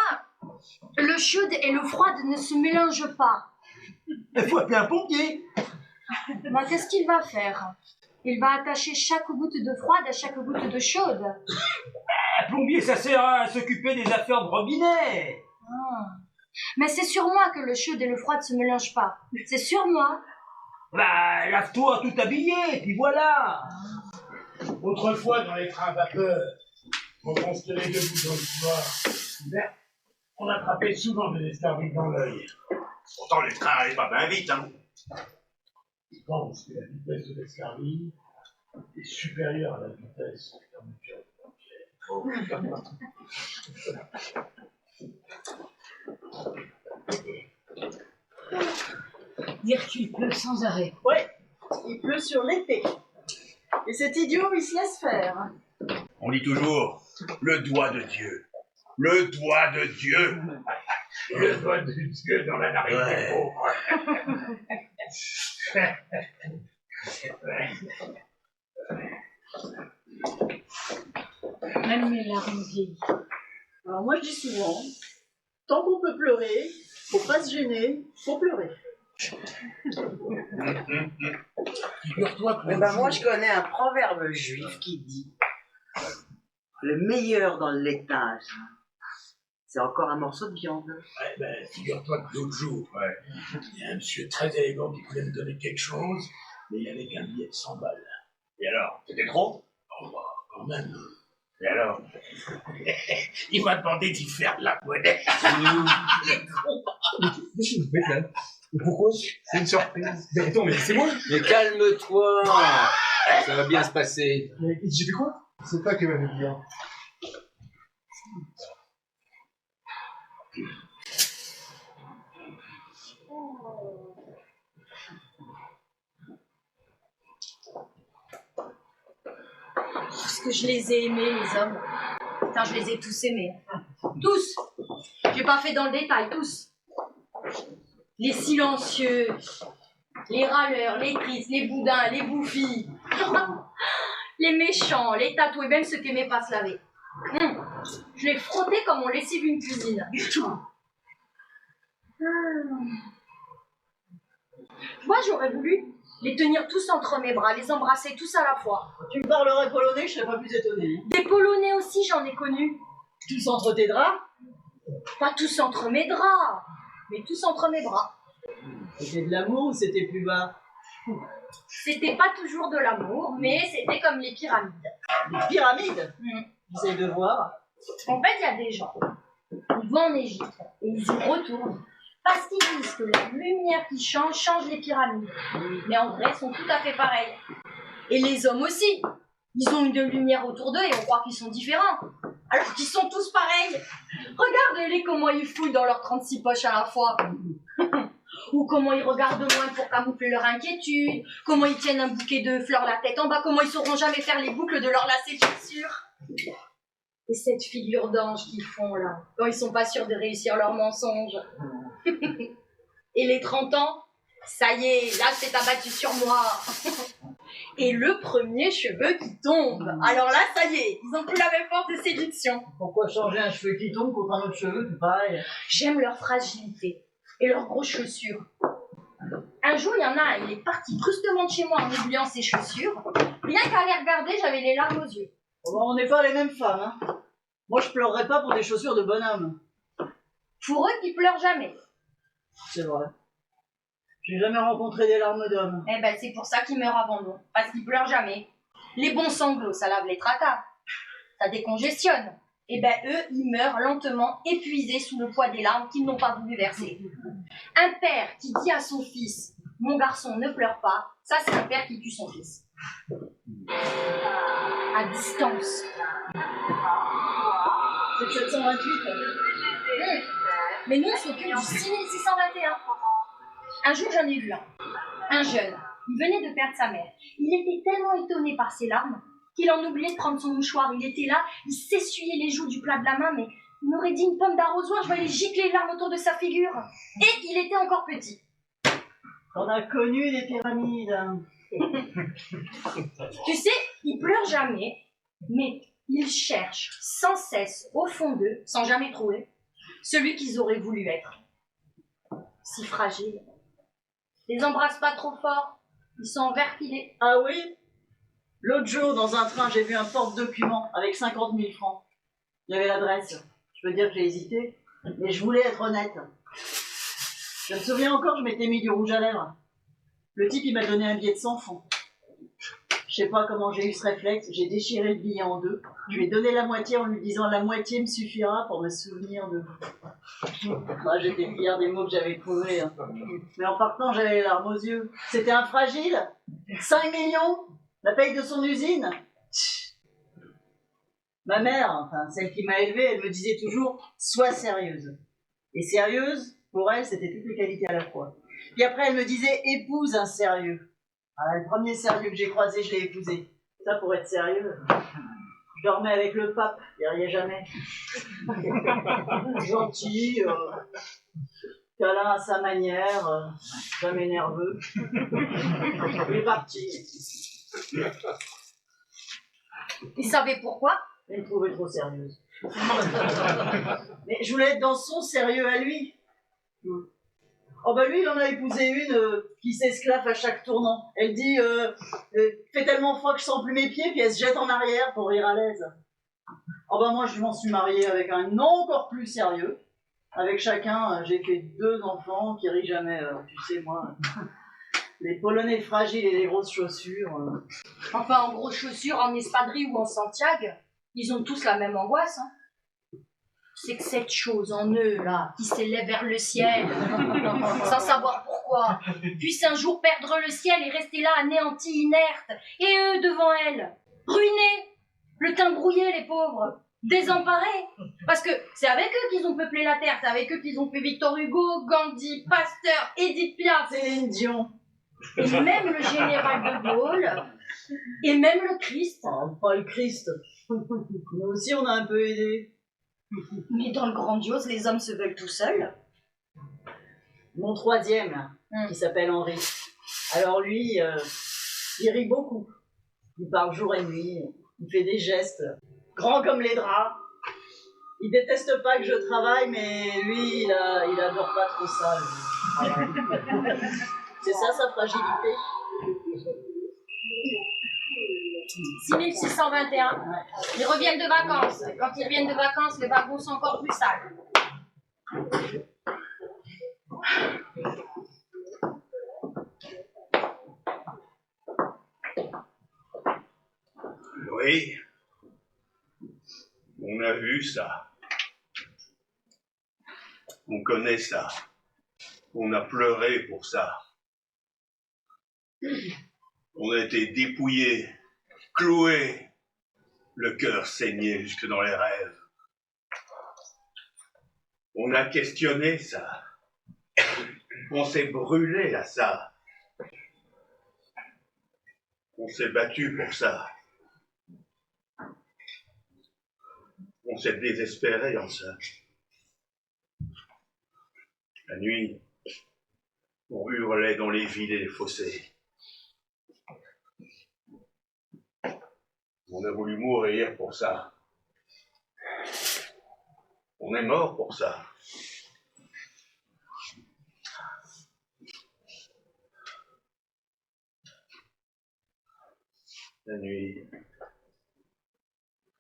Speaker 2: le chaud et le froid ne se mélangent pas.
Speaker 5: Il faut appeler un pompier.
Speaker 2: Mais qu'est-ce qu'il va faire? Il va attacher chaque goutte de froide à chaque goutte de chaude.
Speaker 5: Un plombier, ça sert à s'occuper des affaires de robinet.
Speaker 2: Ah. Mais c'est sur moi que le chaud et le froid ne se mélangent pas. C'est sur moi.
Speaker 5: Bah, lave-toi tout habillé, et puis voilà.
Speaker 8: Autrefois, dans les trains à vapeur, quand on se tenait debout dans le couloir, on attrapait souvent des escarbilles dans l'œil.
Speaker 7: Pourtant, les trains n'allaient pas bien vite, hein.
Speaker 8: Je pense que la vitesse de l'escarbille est supérieure à la vitesse de la fermeture de pompier.
Speaker 2: Dire qu'il pleut sans arrêt.
Speaker 9: Ouais, il pleut sur l'été. Et cet idiot, il se laisse faire.
Speaker 7: On dit toujours le doigt de Dieu. Le doigt de Dieu.
Speaker 8: Le doigt de Dieu dans la narine des pauvres.
Speaker 2: Même mes larmes vieillies.
Speaker 9: Alors moi je dis souvent, tant qu'on peut pleurer, faut pas se gêner, faut pleurer.
Speaker 8: Figure-toi que
Speaker 6: Moi je connais un proverbe juif qui dit le meilleur dans le laitage, c'est encore un morceau de viande.
Speaker 8: Figure-toi que l'autre jour, il y a un monsieur très élégant qui voulait me donner quelque chose, mais il avait qu'un billet de 100 balles.
Speaker 7: Et alors, c'était trop?
Speaker 8: Oh, bah, quand même. Et alors il m'a demandé d'y faire de la monnaie. Les cons.
Speaker 3: Qu'est-ce que vous faites là? Pourquoi?
Speaker 1: C'est une surprise.
Speaker 3: Mais attends, mais c'est moi.
Speaker 10: Mais calme-toi, ça va bien se passer.
Speaker 3: Mais j'ai fait quoi?
Speaker 1: C'est toi qui m'avais dit. Hein.
Speaker 2: Parce que je les ai aimés, les hommes. Putain, je les ai tous aimés. Tous. J'ai pas fait dans le détail, tous. Les silencieux, les râleurs, les tristes, les boudins, les bouffis, les méchants, les tatoués, même ceux qui aimaient pas se laver. Je les frottais comme on lessive une cuisine. Moi, j'aurais voulu les tenir tous entre mes bras, les embrasser tous à la fois.
Speaker 9: Tu me parlerais polonais, je serais pas plus étonnée.
Speaker 2: Des Polonais aussi, j'en ai connus.
Speaker 9: Tous entre tes draps?
Speaker 2: Pas tous entre mes draps, mais tous entre mes bras.
Speaker 9: C'était de l'amour ou c'était plus bas?
Speaker 2: C'était pas toujours de l'amour, mais c'était comme les pyramides.
Speaker 9: Les pyramides? J'essaie de voir.
Speaker 2: En fait, il y a des gens, ils vont en Égypte et ils y retournent parce qu'ils disent que la lumière qui change les pyramides. Mais en vrai, ils sont tout à fait pareils. Et les hommes aussi. Ils ont une lumière autour d'eux et on croit qu'ils sont différents. Alors qu'ils sont tous pareils. Regardez-les comment ils fouillent dans leurs 36 poches à la fois. Ou comment ils regardent loin pour camoufler leur inquiétude. Comment ils tiennent un bouquet de fleurs la tête en bas. Comment ils sauront jamais faire les boucles de leur lacet, bien sûr. Et cette figure d'ange qu'ils font là, quand ils sont pas sûrs de réussir leur mensonge. Et les 30 ans, ça y est, là c'est abattu sur moi. Et le premier cheveu qui tombe. Alors là, ça y est, ils ont plus la même force de séduction.
Speaker 9: Pourquoi changer un cheveu qui tombe contre un autre cheveu, c'est pareil?
Speaker 2: J'aime leur fragilité et leurs grosses chaussures. Un jour, il y en a un, il est parti brusquement de chez moi en oubliant ses chaussures. Rien qu'à les regarder, j'avais les larmes aux yeux.
Speaker 9: Bon, on n'est pas les mêmes femmes, hein. Moi, je pleurerais pas pour des chaussures de bonhomme.
Speaker 2: Pour eux qui pleurent jamais.
Speaker 9: C'est vrai. J'ai jamais rencontré des larmes d'homme.
Speaker 2: Eh ben, c'est pour ça qu'ils meurent avant nous. Parce qu'ils pleurent jamais. Les bons sanglots, ça lave les tracas. Ça décongestionne. Eh ben, eux, ils meurent lentement, épuisés sous le poids des larmes qu'ils n'ont pas voulu verser. Un père qui dit à son fils, mon garçon, ne pleure pas, ça, c'est un père qui tue son fils. À distance.
Speaker 9: C'est 728.
Speaker 2: Mais nous, on s'occupe du 6621. Un jour, j'en ai vu un jeune. Il venait de perdre sa mère. Il était tellement étonné par ses larmes qu'il en oubliait de prendre son mouchoir. Il était là, il s'essuyait les joues du plat de la main, mais il m'aurait dit une pomme d'arrosoir, je vais aller gicler les larmes autour de sa figure. Et il était encore petit.
Speaker 9: On a connu les pyramides.
Speaker 2: Tu sais, ils pleurent jamais, mais ils cherchent sans cesse au fond d'eux, sans jamais trouver, celui qu'ils auraient voulu être. Si fragiles. Les embrasse pas trop fort, ils sont en verre filé.
Speaker 9: Ah oui? L'autre jour, dans un train, j'ai vu un porte-document avec 50 000 francs. Il y avait l'adresse. Je veux dire que j'ai hésité, mais je voulais être honnête. Je me souviens encore, je m'étais mis du rouge à lèvres. Le type, il m'a donné un billet de 100 francs. Je sais pas comment j'ai eu ce réflexe, j'ai déchiré le billet en deux. Je lui ai donné la moitié en lui disant la moitié me suffira pour me souvenir de vous. Bah, j'étais fière des mots que j'avais trouvés. Hein. Mais en partant, j'avais les larmes aux yeux. C'était un fragile. 5 millions, la paye de son usine. Ma mère, enfin celle qui m'a élevée, elle me disait toujours « sois sérieuse ». Et sérieuse, pour elle, c'était toutes les qualités à la fois. Puis après, elle me disait « épouse un sérieux ». Ah, le premier sérieux que j'ai croisé, je l'ai épousé. Ça, pour être sérieux, je dormais avec le pape, il riait jamais. Gentil, câlin à sa manière, jamais nerveux. Il est parti.
Speaker 2: Il savait pourquoi?
Speaker 9: Il me trouvait trop sérieuse. Mais je voulais être dans son sérieux à lui. Oh bah lui, il en a épousé une qui s'esclaffe à chaque tournant. Elle dit fait tellement froid que je sens plus mes pieds, puis elle se jette en arrière pour rire à l'aise. Oh bah moi, je m'en suis mariée avec un non encore plus sérieux. Avec chacun, j'ai fait 2 enfants qui rient jamais. Tu sais, moi, les Polonais fragiles et les grosses chaussures.
Speaker 2: Enfin, en grosses chaussures, en espadrille ou en Santiago, ils ont tous la même angoisse, hein. C'est que cette chose en eux, là, qui s'élève vers le ciel, sans savoir pourquoi, puisse un jour perdre le ciel et rester là anéanti, inerte, et eux devant elle, ruinés, le teint brouillé, les pauvres, désemparés, parce que c'est avec eux qu'ils ont peuplé la terre, c'est avec eux qu'ils ont fait Victor Hugo, Gandhi, Pasteur, Édith Piaf,
Speaker 9: Céline Dion,
Speaker 2: et même le général de Gaulle, et même le Christ.
Speaker 9: Oh, pas le Christ. Nous aussi, on a un peu aidé.
Speaker 2: Mais dans le grandiose, les hommes se veulent tout seuls.
Speaker 9: Mon troisième, là, qui s'appelle Henri. Alors lui, il rit beaucoup. Il parle jour et nuit. Il fait des gestes grands comme les draps. Il déteste pas que je travaille, mais lui, il adore pas trop ça. C'est ça sa fragilité.
Speaker 2: 6621. Ils reviennent de vacances. Quand ils reviennent de vacances, les wagons sont encore plus sales.
Speaker 7: Oui. On a vu ça. On connaît ça. On a pleuré pour ça. On a été dépouillés, cloués, le cœur saigné jusque dans les rêves. On a questionné ça. On s'est brûlé à ça. On s'est battu pour ça. On s'est désespéré en ça. La nuit, on hurlait dans les villes et les fossés. On a voulu mourir pour ça. On est mort pour ça. La nuit,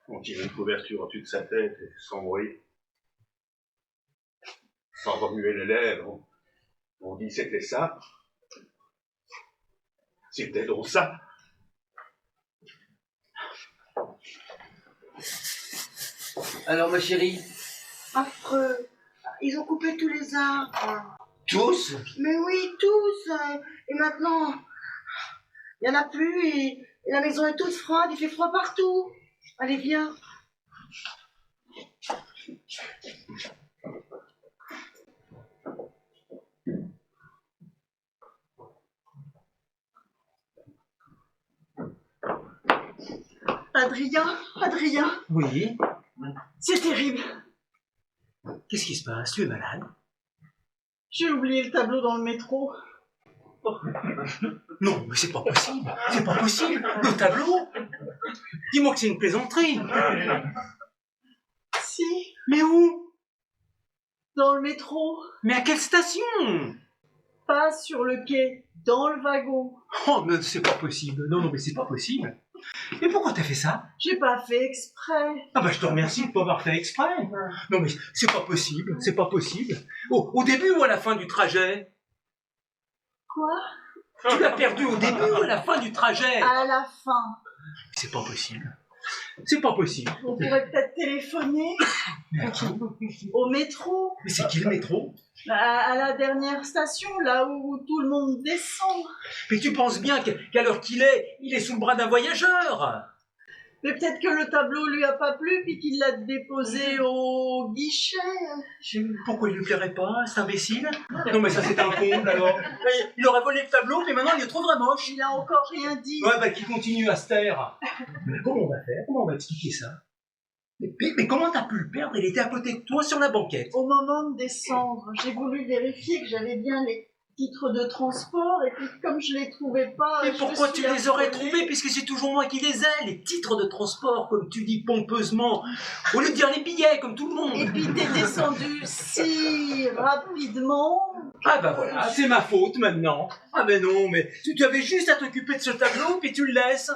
Speaker 7: on tire une couverture au-dessus de sa tête et sans bruit, sans remuer les lèvres, on dit c'était ça. C'était donc ça.
Speaker 10: Alors, ma chérie?
Speaker 6: Affreux. Ils ont coupé tous les arbres.
Speaker 10: Tous?
Speaker 6: Mais oui, tous. Et maintenant, il n'y en a plus et la maison est toute froide, il fait froid partout. Allez, viens.
Speaker 9: Adrien,
Speaker 5: Oui.
Speaker 9: c'est terrible.
Speaker 5: Qu'est-ce qui se passe? Tu es malade?
Speaker 9: J'ai oublié le tableau dans le métro.
Speaker 5: Non, mais c'est pas possible. C'est pas possible. Le tableau? Dis-moi que c'est une plaisanterie.
Speaker 9: Si,
Speaker 5: Mais où?
Speaker 9: dans le métro.
Speaker 5: Mais à quelle station?
Speaker 9: Pas sur le quai, dans le wagon.
Speaker 5: Oh, mais c'est pas possible. Non, mais c'est pas possible. Mais pourquoi t'as fait ça?
Speaker 9: J'ai pas fait exprès.
Speaker 5: Ah bah je te remercie de pas avoir fait exprès. Non mais c'est pas possible, c'est pas possible. Au début ou à la fin du trajet?
Speaker 9: Quoi?
Speaker 5: Tu l'as perdu au début ou à la fin du trajet?
Speaker 9: À la fin.
Speaker 5: C'est pas possible. C'est pas possible.
Speaker 9: On pourrait peut-être téléphoner
Speaker 5: Mais à qui?
Speaker 9: au métro,
Speaker 5: Mais c'est qui le métro?
Speaker 9: à la dernière station, là où tout le monde descend.
Speaker 5: Mais tu penses bien qu'à l'heure qu'il est, il est sous le bras d'un voyageur.
Speaker 9: Mais peut-être que le tableau lui a pas plu puis qu'il l'a déposé au guichet.
Speaker 5: Pourquoi il lui plairait pas, cet imbécile? Non mais ça c'est un comble alors. Il aurait volé le tableau, mais maintenant il le trouverait moche.
Speaker 9: Il a encore rien dit.
Speaker 5: Ouais bah qu'il continue à se taire. Mais comment on va faire? Comment on va expliquer ça? Mais comment t'as pu le perdre? Il était à côté de toi sur la banquette.
Speaker 9: Au moment de descendre, j'ai voulu vérifier que j'avais bien les titres de transport et puis comme je les trouvais pas...
Speaker 5: Mais
Speaker 9: je
Speaker 5: pourquoi
Speaker 9: me suis
Speaker 5: tu les aurais
Speaker 9: affolée.
Speaker 5: trouvés puisque c'est toujours moi qui les ai, les titres de transport, comme tu dis pompeusement, au lieu de dire les billets, comme tout le monde.
Speaker 9: Et puis t'es descendu si rapidement.
Speaker 5: Ah bah voilà, c'est ma faute maintenant. Ah ben non, mais tu avais juste à t'occuper de ce tableau, puis tu le laisses.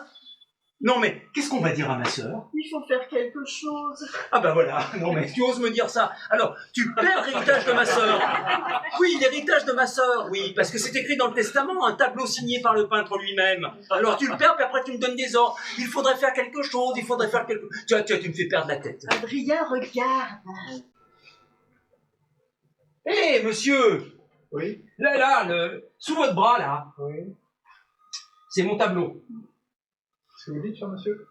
Speaker 5: Non mais, qu'est-ce qu'on va dire à ma sœur?
Speaker 9: Il faut faire quelque chose.
Speaker 5: Ah bah voilà, non mais tu oses me dire ça. Alors, tu perds l'héritage de ma sœur. Oui, l'héritage de ma sœur, oui, parce que c'est écrit dans le testament, un tableau signé par le peintre lui-même. Alors tu le perds, puis après tu me donnes des ordres. Il faudrait faire quelque chose, il faudrait faire quelque... Tu me fais perdre la tête.
Speaker 9: Adrien, regarde.
Speaker 5: Hé, monsieur!
Speaker 8: Oui.
Speaker 5: Là, sous votre bras, là.
Speaker 8: Oui.
Speaker 5: C'est mon tableau.
Speaker 8: Ce que vous dites, cher monsieur?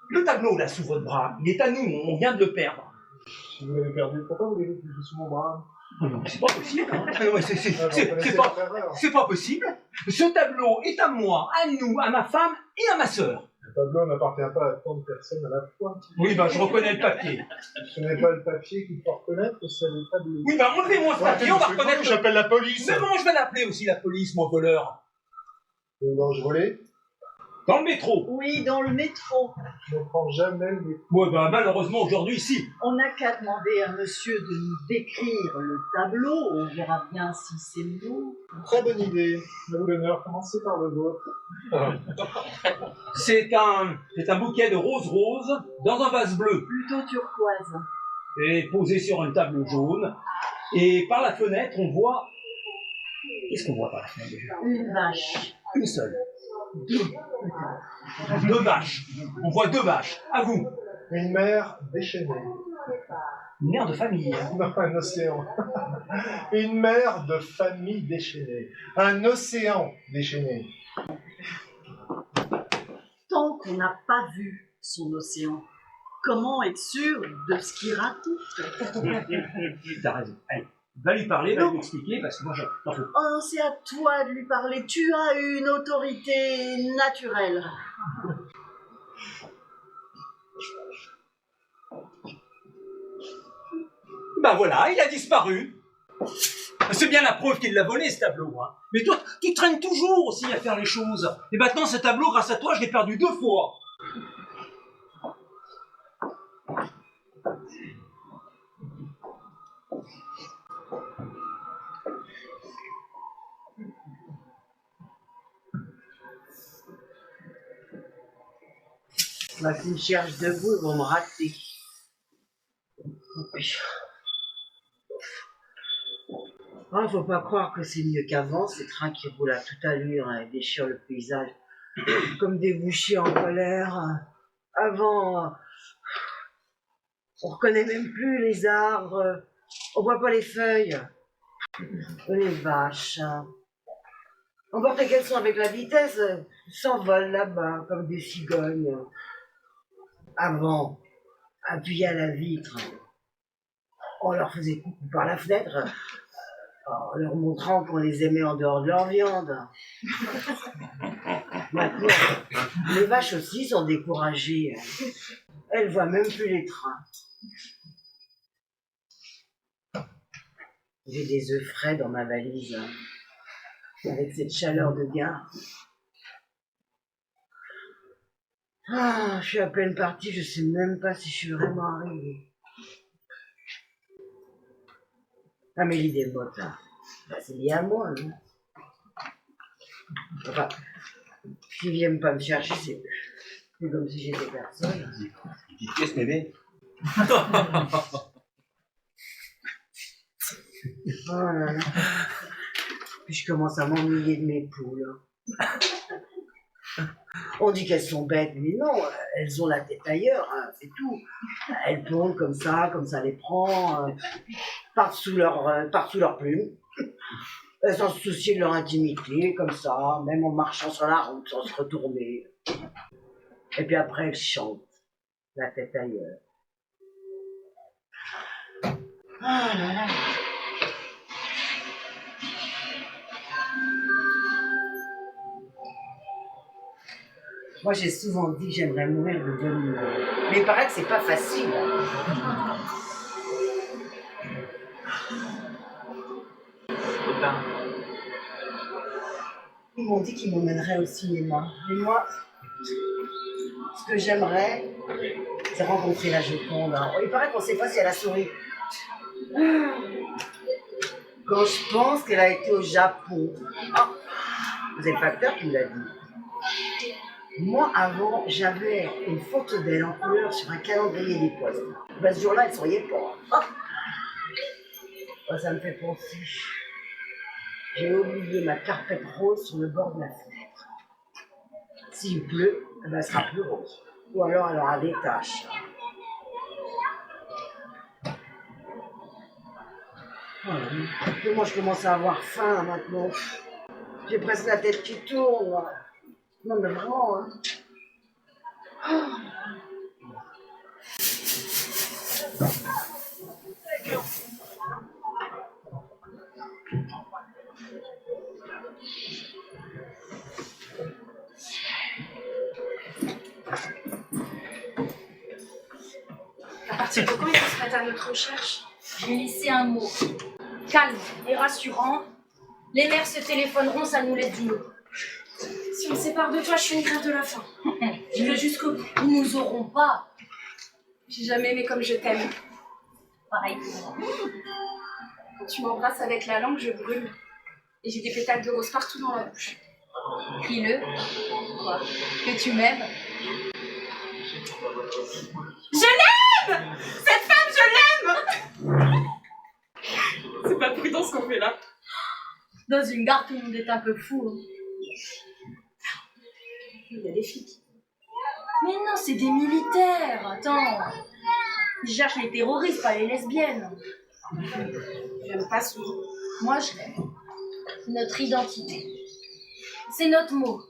Speaker 5: Le tableau, là, sous votre bras, il est à nous, on vient de le perdre.
Speaker 8: Si vous l'avez perdu, pourquoi vous l'avez touché sous mon bras?
Speaker 5: Non, mais c'est pas possible, hein. Ah non, mais c'est
Speaker 8: pas...
Speaker 5: pas possible. Ce tableau est à moi, à nous, à ma femme et à ma sœur.
Speaker 8: Le tableau n'appartient pas à tant de personnes à la fois.
Speaker 5: Oui, ben, je reconnais le papier.
Speaker 8: Ce n'est pas le papier qu'il faut reconnaître, c'est le tableau.
Speaker 5: Oui, ben, enlevez-moi ce papier, on va reconnaître...
Speaker 8: J'appelle la police.
Speaker 5: Mais bon, je vais l'appeler aussi, la police, mon voleur.
Speaker 8: Le linge volé?
Speaker 5: Dans le métro.
Speaker 9: Oui, dans le métro.
Speaker 8: Je ne prends jamais le métro.
Speaker 5: Ouais, ben, malheureusement, aujourd'hui, si.
Speaker 9: On n'a qu'à demander à monsieur de nous décrire le tableau. On verra bien si c'est le mot.
Speaker 8: Très bonne idée. À vous l'honneur, commencez par le vôtre.
Speaker 5: C'est un bouquet de roses dans un vase bleu.
Speaker 9: Plutôt turquoise.
Speaker 5: Et posé sur une table jaune. Et par la fenêtre, on voit... Qu'est-ce qu'on voit par la fenêtre déjà?
Speaker 9: Une vache.
Speaker 5: Une seule. 2 vaches. On voit 2 vaches. À vous.
Speaker 1: Une mer déchaînée.
Speaker 5: Une mère de famille.
Speaker 1: Non, un océan. Une mer de famille déchaînée. Un océan déchaîné.
Speaker 9: Tant qu'on n'a pas vu son océan, comment être sûr de ce qu'il raconte?
Speaker 5: T'as raison. Allez, va lui parler, va lui expliquer, parce que moi, j'en peux.
Speaker 9: Oh, c'est à toi de lui parler. Tu as une autorité naturelle.
Speaker 5: Ben voilà, il a disparu. C'est bien la preuve qu'il l'a volé, ce tableau. Hein. Mais toi, tu traînes toujours aussi à faire les choses. Et maintenant, ce tableau, grâce à toi, je l'ai perdu 2 fois.
Speaker 6: Bah, s'ils me cherchent debout, ils vont me rater. Ah, faut pas croire que c'est mieux qu'avant, ces trains qui roulent à toute allure et déchirent le paysage comme des bouchers en colère. Avant, on reconnaît même plus les arbres, on voit pas les feuilles. Les vaches, emportées qu'elles sont avec la vitesse, s'envolent là-bas comme des cigognes. Avant, appuyées à la vitre, on leur faisait coucou par la fenêtre, en leur montrant qu'on les aimait en dehors de leur viande. Maintenant, les vaches aussi sont découragées. Elles voient même plus les trains. J'ai des œufs frais dans ma valise, avec cette chaleur de gare. Ah, je suis à peine partie, je sais même pas si je suis vraiment arrivée. Ah, mais l'idée de botte, là, bah, c'est lié à moi, hein. Enfin, s'ils viennent pas me chercher, c'est comme si j'étais personne.
Speaker 11: Petite pièce, bébé.
Speaker 6: Oh là là. Puis je commence à m'ennuyer de mes poules. On dit qu'elles sont bêtes, mais non, elles ont la tête ailleurs, hein, c'est tout. Elles pondent comme ça les prend, partent sous leur plume. Elles s'en soucient de leur intimité, comme ça, même en marchant sur la route, sans se retourner. Et puis après, elles chantent, la tête ailleurs. Ah là là. Moi, j'ai souvent dit que j'aimerais mourir de bonne humeur. Mais il paraît que c'est pas facile. Ils m'ont dit qu'ils m'emmèneraient au cinéma. Et moi, ce que j'aimerais, c'est rencontrer la Joconde. Il paraît qu'on ne sait pas si elle a souri. Quand je pense qu'elle a été au Japon. Ah, c'est le facteur qui me l'a dit. Moi, avant, j'avais une photo d'elle en couleur sur un calendrier des postes. Ben, ce jour-là, elle ne souriait pas. Ah, ça me fait penser. J'ai oublié ma carpette rose sur le bord de la fenêtre. S'il pleut, elle sera plus rose. Ou alors elle aura des taches. Et moi, je commence à avoir faim maintenant. J'ai presque la tête qui tourne. Non, mais vraiment, hein.
Speaker 13: À partir de quand ils se mettent à notre recherche?
Speaker 2: J'ai laissé un mot. Calme et rassurant. Les mères se téléphoneront, ça nous laisse du lot.
Speaker 13: Si on me sépare de toi, je suis une grève de la faim. Je vais jusqu'au bout.
Speaker 2: Ils nous auront pas.
Speaker 13: J'ai jamais aimé comme je t'aime.
Speaker 2: Pareil pour moi.
Speaker 13: Quand tu m'embrasses avec la langue, je brûle. Et j'ai des pétales de rose partout dans la bouche.
Speaker 2: Crie-le. Quoi? Que tu m'aimes?
Speaker 13: Je l'aime! Cette femme, je l'aime! C'est pas prudent ce qu'on fait là.
Speaker 2: Dans une gare, tout le monde est un peu fou.
Speaker 13: Il y a des flics.
Speaker 4: Mais non, c'est des militaires. Attends. Ils cherchent les terroristes, pas les lesbiennes.
Speaker 13: J'aime pas ce mot.
Speaker 4: Moi, je l'aime. C'est notre identité. C'est notre mot.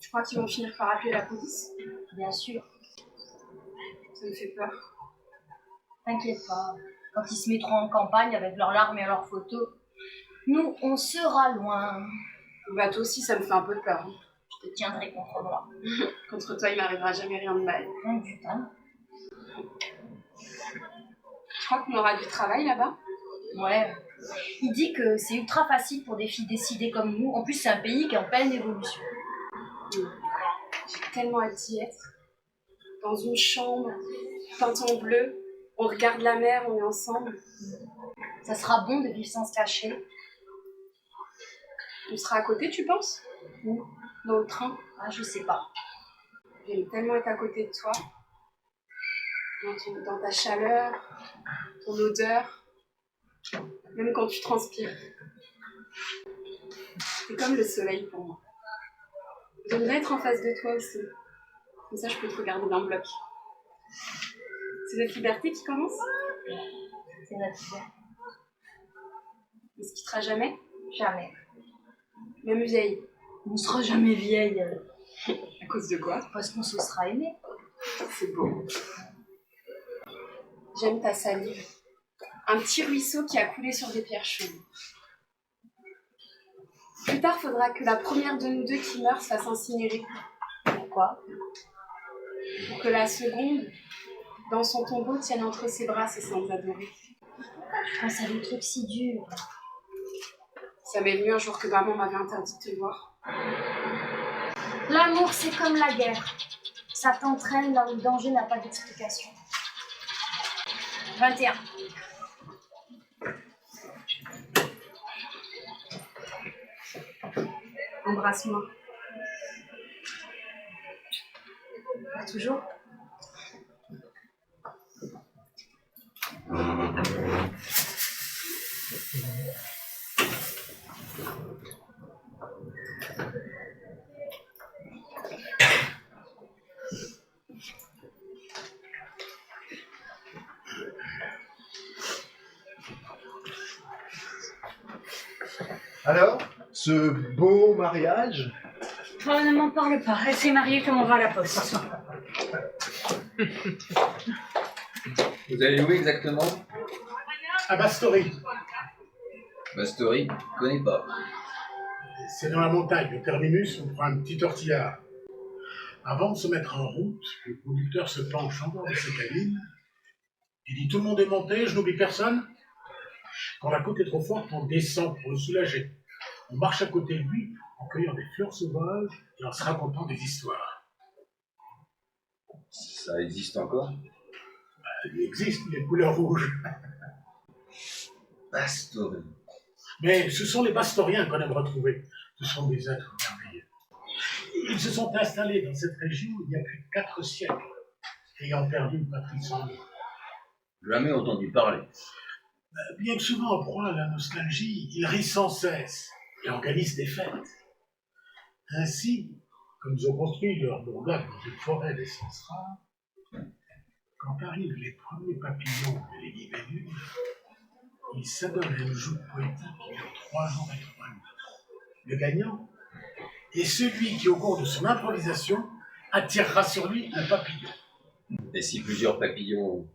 Speaker 13: Tu crois qu'ils vont finir par appeler la police?
Speaker 4: Bien sûr.
Speaker 13: Ça me fait peur.
Speaker 4: T'inquiète pas. Quand ils se mettront en campagne avec leurs larmes et leurs photos, nous, on sera loin.
Speaker 13: Bah toi aussi, ça me fait un peu peur. Hein.
Speaker 4: Je te tiendrai contre moi.
Speaker 13: Contre toi, il m'arrivera jamais rien de mal.
Speaker 4: Putain.
Speaker 13: Tu crois qu'on aura du travail là-bas?
Speaker 4: Ouais. Il dit que c'est ultra facile pour des filles décidées comme nous. En plus, c'est un pays qui est en pleine évolution.
Speaker 13: J'ai tellement hâte d'y être. Dans une chambre, peinte en bleu, on regarde la mer, on est ensemble.
Speaker 4: Ça sera bon de vivre sans se cacher.
Speaker 13: On sera à côté, tu penses?
Speaker 4: Où?
Speaker 13: Dans le train?
Speaker 4: Ah, je sais pas.
Speaker 13: J'aime tellement être à côté de toi. Dans ta chaleur, ton odeur, même quand tu transpires. C'est comme le soleil pour moi. J'aimerais être en face de toi aussi. Comme ça, je peux te regarder d'un bloc. C'est notre liberté qui commence?
Speaker 4: C'est notre liberté.
Speaker 13: On se quittera jamais?
Speaker 4: Jamais.
Speaker 13: Même vieille?
Speaker 4: On sera jamais vieille.
Speaker 13: À cause de quoi?
Speaker 4: Parce qu'on se sera aimé.
Speaker 13: C'est beau. J'aime ta salive. Un petit ruisseau qui a coulé sur des pierres chaudes. Plus tard, faudra que la première de nous deux qui meurt se fasse incinérer.
Speaker 4: Pourquoi?
Speaker 13: Pour que la seconde, dans son tombeau, tienne entre ses bras ses sangs adorés.
Speaker 4: Pourquoi tu penses à des trucs si durs?
Speaker 13: Ça m'est venu un jour que maman m'avait interdit de te voir.
Speaker 4: L'amour, c'est comme la guerre. Ça t'entraîne là où le danger n'a pas d'explication. 21.
Speaker 13: Embrasse-moi.
Speaker 4: Pas toujours.
Speaker 1: Alors, ce beau mariage?
Speaker 4: Oh, ne m'en parle pas. Elle s'est mariée comme on va à la poste.
Speaker 10: Vous allez où exactement?
Speaker 8: À Bastory.
Speaker 10: Bastory, je connais pas.
Speaker 8: C'est dans la montagne. Le terminus, on prend un petit tortillard. Avant de se mettre en route, le conducteur se penche en bord de sa cabine. Il dit: tout le monde est monté, je n'oublie personne. Quand la côte est trop forte, on descend pour le soulager. On marche à côté de lui en cueillant des fleurs sauvages et en se racontant des histoires.
Speaker 10: Ça existe encore?
Speaker 8: Il existe les couleurs rouges.
Speaker 10: Bastory.
Speaker 8: Mais ce sont les Bastoriens qu'on aime retrouver. Ce sont des êtres merveilleux. Ils se sont installés dans cette région il y a plus de 4 siècles, ayant perdu une patrie sans nom.
Speaker 10: Jamais entendu parler.
Speaker 8: Bien que souvent en proie à la nostalgie, ils rient sans cesse et organisent des fêtes. Ainsi, comme ils ont construit leur bourgade dans une forêt d'essence rare, quand arrivent les premiers papillons et les libellules, ils s'adonnent à une joute poétique qui dure 3 jours et 3 nuits. Le gagnant est celui qui, au cours de son improvisation, attirera sur lui un papillon.
Speaker 10: Et si plusieurs papillons...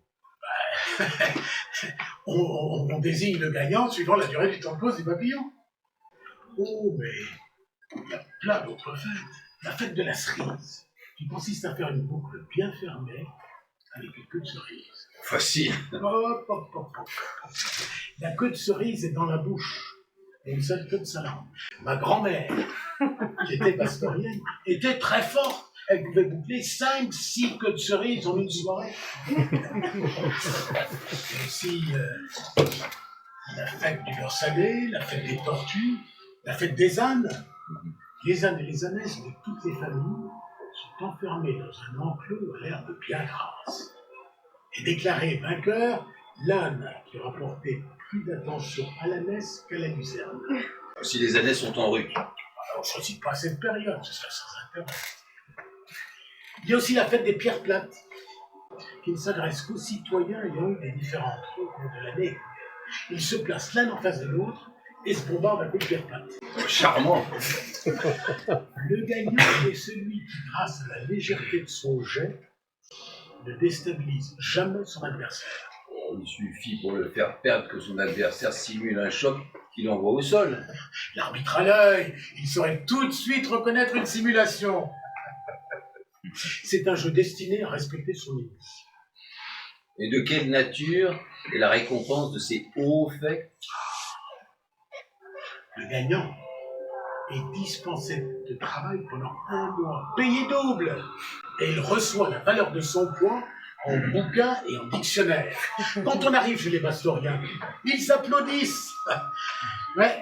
Speaker 8: on désigne le gagnant suivant la durée du temps de pause des papillons. Oh, mais il y a plein d'autres fêtes. La fête de la cerise, qui consiste à faire une boucle bien fermée avec une queue de cerise.
Speaker 10: Facile.
Speaker 8: Hop, hop, hop, hop. La queue de cerise est dans la bouche, et une seule queue de sa langue. Ma grand-mère, qui était pastorienne, était très forte. Elle pouvait boucler 5-6 queues de cerise en une soirée. Et aussi la fête du beurre salé, la fête des tortues, la fête des ânes. Les ânes et les ânesses de toutes les familles sont enfermés dans un enclos à l'herbe bien grasse. Et déclaré vainqueur, l'âne qui rapportait plus d'attention à l'ânesse qu'à la luzerne.
Speaker 10: Si les ânesses sont en rue.
Speaker 8: on ne choisit pas cette période, ce serait sans intérêt. Il y a aussi la fête des pierres plates, qui ne s'adresse qu'aux citoyens ayant eu des différends au cours de l'année. Ils se placent l'un en face de l'autre et se bombardent à coups de pierres plates.
Speaker 11: Charmant.
Speaker 8: Le gagnant est celui qui, grâce à la légèreté de son jet, ne déstabilise jamais son adversaire.
Speaker 11: Il suffit pour le faire perdre que son adversaire simule un choc qu'il envoie au sol.
Speaker 8: L'arbitre à l'œil, il saurait tout de suite reconnaître une simulation. C'est un jeu destiné à respecter son limite.
Speaker 11: Et de quelle nature est la récompense de ces hauts faits?
Speaker 8: Le gagnant est dispensé de travail pendant 1 mois, payé double, et il reçoit la valeur de son poids en bouquins et en dictionnaire. Quand on arrive chez les Bastoriens, ils s'applaudissent. Mais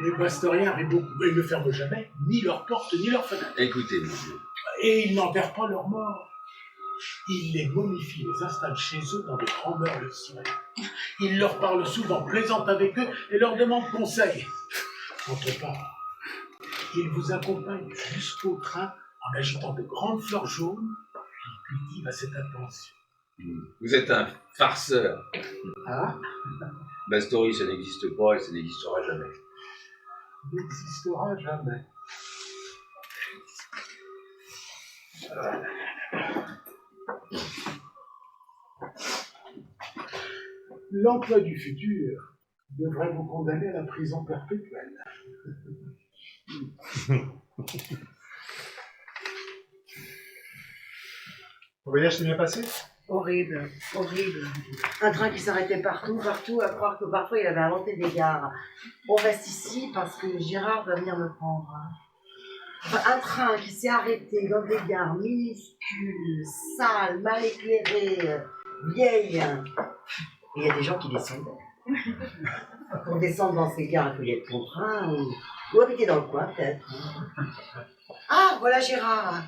Speaker 8: les Bastoriens arrivent beaucoup et ne ferment jamais ni leurs portes ni leurs fenêtres.
Speaker 11: Écoutez, monsieur.
Speaker 8: Et ils n'enterrent pas leurs morts. Ils les momifient, les installent chez eux dans de grands meubles cirés. Ils leur parlent souvent, plaisantent avec eux et leur demandent conseil. Entre part, ils vous accompagnent jusqu'au train en agitant de grandes fleurs jaunes qu'ils cultivent à cette attention.
Speaker 11: Vous êtes un farceur.
Speaker 8: Ah,
Speaker 11: Bastory, ça n'existe pas et ça n'existera jamais.
Speaker 8: n'existera jamais. L'emploi du futur devrait vous condamner à la prison perpétuelle.
Speaker 1: Le voyage s'est bien passé?
Speaker 6: Horrible, horrible. Un train qui s'arrêtait partout, à croire que parfois il avait inventé des gares. On reste ici parce que Gérard va venir me prendre. Enfin, un train qui s'est arrêté dans des gares minuscules, sales, mal éclairées, vieilles. Il y a des gens qui descendent. Pour descendre dans ces gares, il faut y être contraint ou habiter dans le coin, peut-être. Ah, voilà Gérard.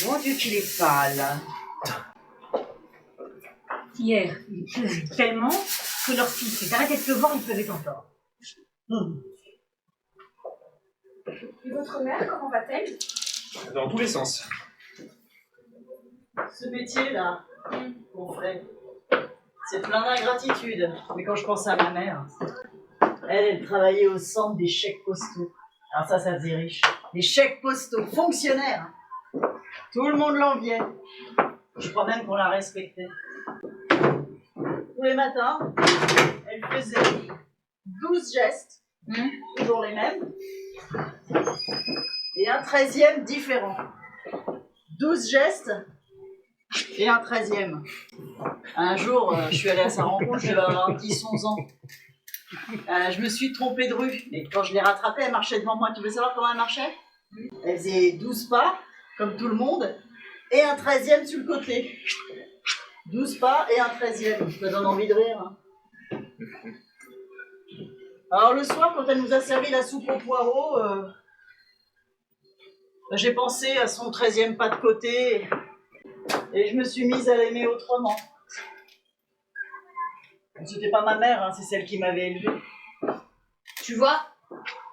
Speaker 6: Mon Dieu, qu'il est pâle.
Speaker 4: Hier, il pleuvait tellement que lorsqu'il s'est arrêté de pleuvoir, il pleuvait encore.
Speaker 13: Et votre mère, comment va-t-elle?
Speaker 3: Dans tous les sens.
Speaker 9: Ce métier-là, mon frère, c'est plein d'ingratitude. Mais quand je pense à ma mère, elle travaillait au centre des chèques postaux. Alors ça faisait riche. Les chèques postaux, fonctionnaires. Tout le monde l'enviait. Je crois même qu'on la respectait. Tous les matins, elle faisait 12 gestes, toujours les mêmes, et un 13e différent. 12 gestes et un 13e. Un jour, je suis allée à sa rencontre, je devais avoir 10-11 ans. Je me suis trompée de rue, mais quand je l'ai rattrapée, elle marchait devant moi. Tu veux savoir comment elle marchait? Elle faisait 12 pas, comme tout le monde, et un 13e sur le côté. 12 pas et un 13e. Ça donne envie de rire. Hein. Alors le soir, quand elle nous a servi la soupe aux poireaux, j'ai pensé à son 13e pas de côté et je me suis mise à l'aimer autrement. C'était pas ma mère, hein, c'est celle qui m'avait élevée.
Speaker 2: Tu vois,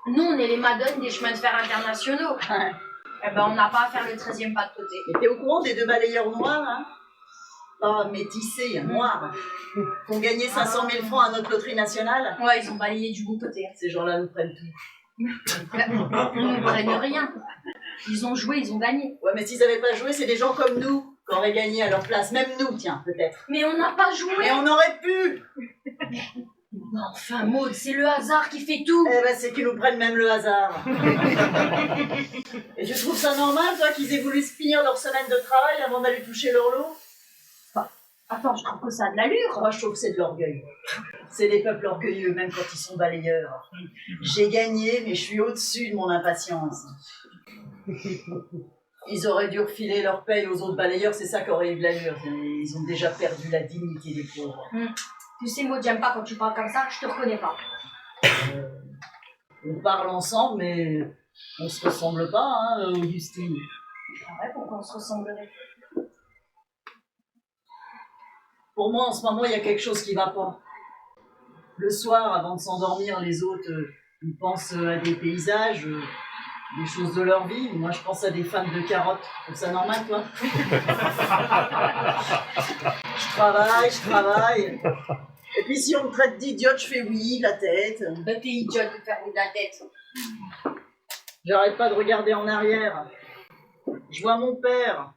Speaker 2: nous on est les madones des chemins de fer internationaux.
Speaker 9: Ouais.
Speaker 2: Eh ben on n'a pas à faire le 13e pas de côté.
Speaker 9: Et t'es au courant des 2 balayeurs noirs, hein? Pas métissés, noirs, qui ont gagné 500 000 francs à notre loterie nationale?
Speaker 2: Ouais, ils ont balayé du bon côté.
Speaker 9: Ces gens-là nous prennent tout.
Speaker 2: Ils ne prennent rien. Ils ont joué, ils ont gagné.
Speaker 9: Ouais, mais s'ils n'avaient pas joué, c'est des gens comme nous qui auraient gagné à leur place. Même nous, tiens, peut-être.
Speaker 2: Mais on n'a pas joué.
Speaker 9: Mais on aurait pu.
Speaker 2: Non, enfin, Maud, c'est le hasard qui fait tout.
Speaker 9: Eh ben, c'est qu'ils nous prennent même le hasard. Et tu trouves ça normal, toi, qu'ils aient voulu se finir leur semaine de travail avant d'aller toucher leur lot?
Speaker 2: Attends, je trouve que ça a de l'allure.
Speaker 9: Moi, je trouve que c'est de l'orgueil. C'est des peuples orgueilleux, même quand ils sont balayeurs. J'ai gagné, mais je suis au-dessus de mon impatience. Ils auraient dû refiler leur paye aux autres balayeurs, c'est ça qui aurait eu de l'allure. Ils ont déjà perdu la dignité des pauvres.
Speaker 2: Tu sais, Maud, j'aime pas quand tu parles comme ça, je te reconnais pas.
Speaker 9: On parle ensemble, mais on se ressemble pas, hein, Augustine.
Speaker 2: Ah ouais, pourquoi on se ressemblerait?
Speaker 9: Pour moi, en ce moment, il y a quelque chose qui va pas. Le soir, avant de s'endormir, les autres Ils pensent à des paysages, des choses de leur vie. Moi, je pense à des fans de carottes. Tu trouves ça normal, toi? Je travaille. Et puis si on me traite d'idiote, je fais oui, la tête.
Speaker 2: Bah, t'es idiote de faire oui de la tête.
Speaker 9: J'arrête pas de regarder en arrière. Je vois mon père,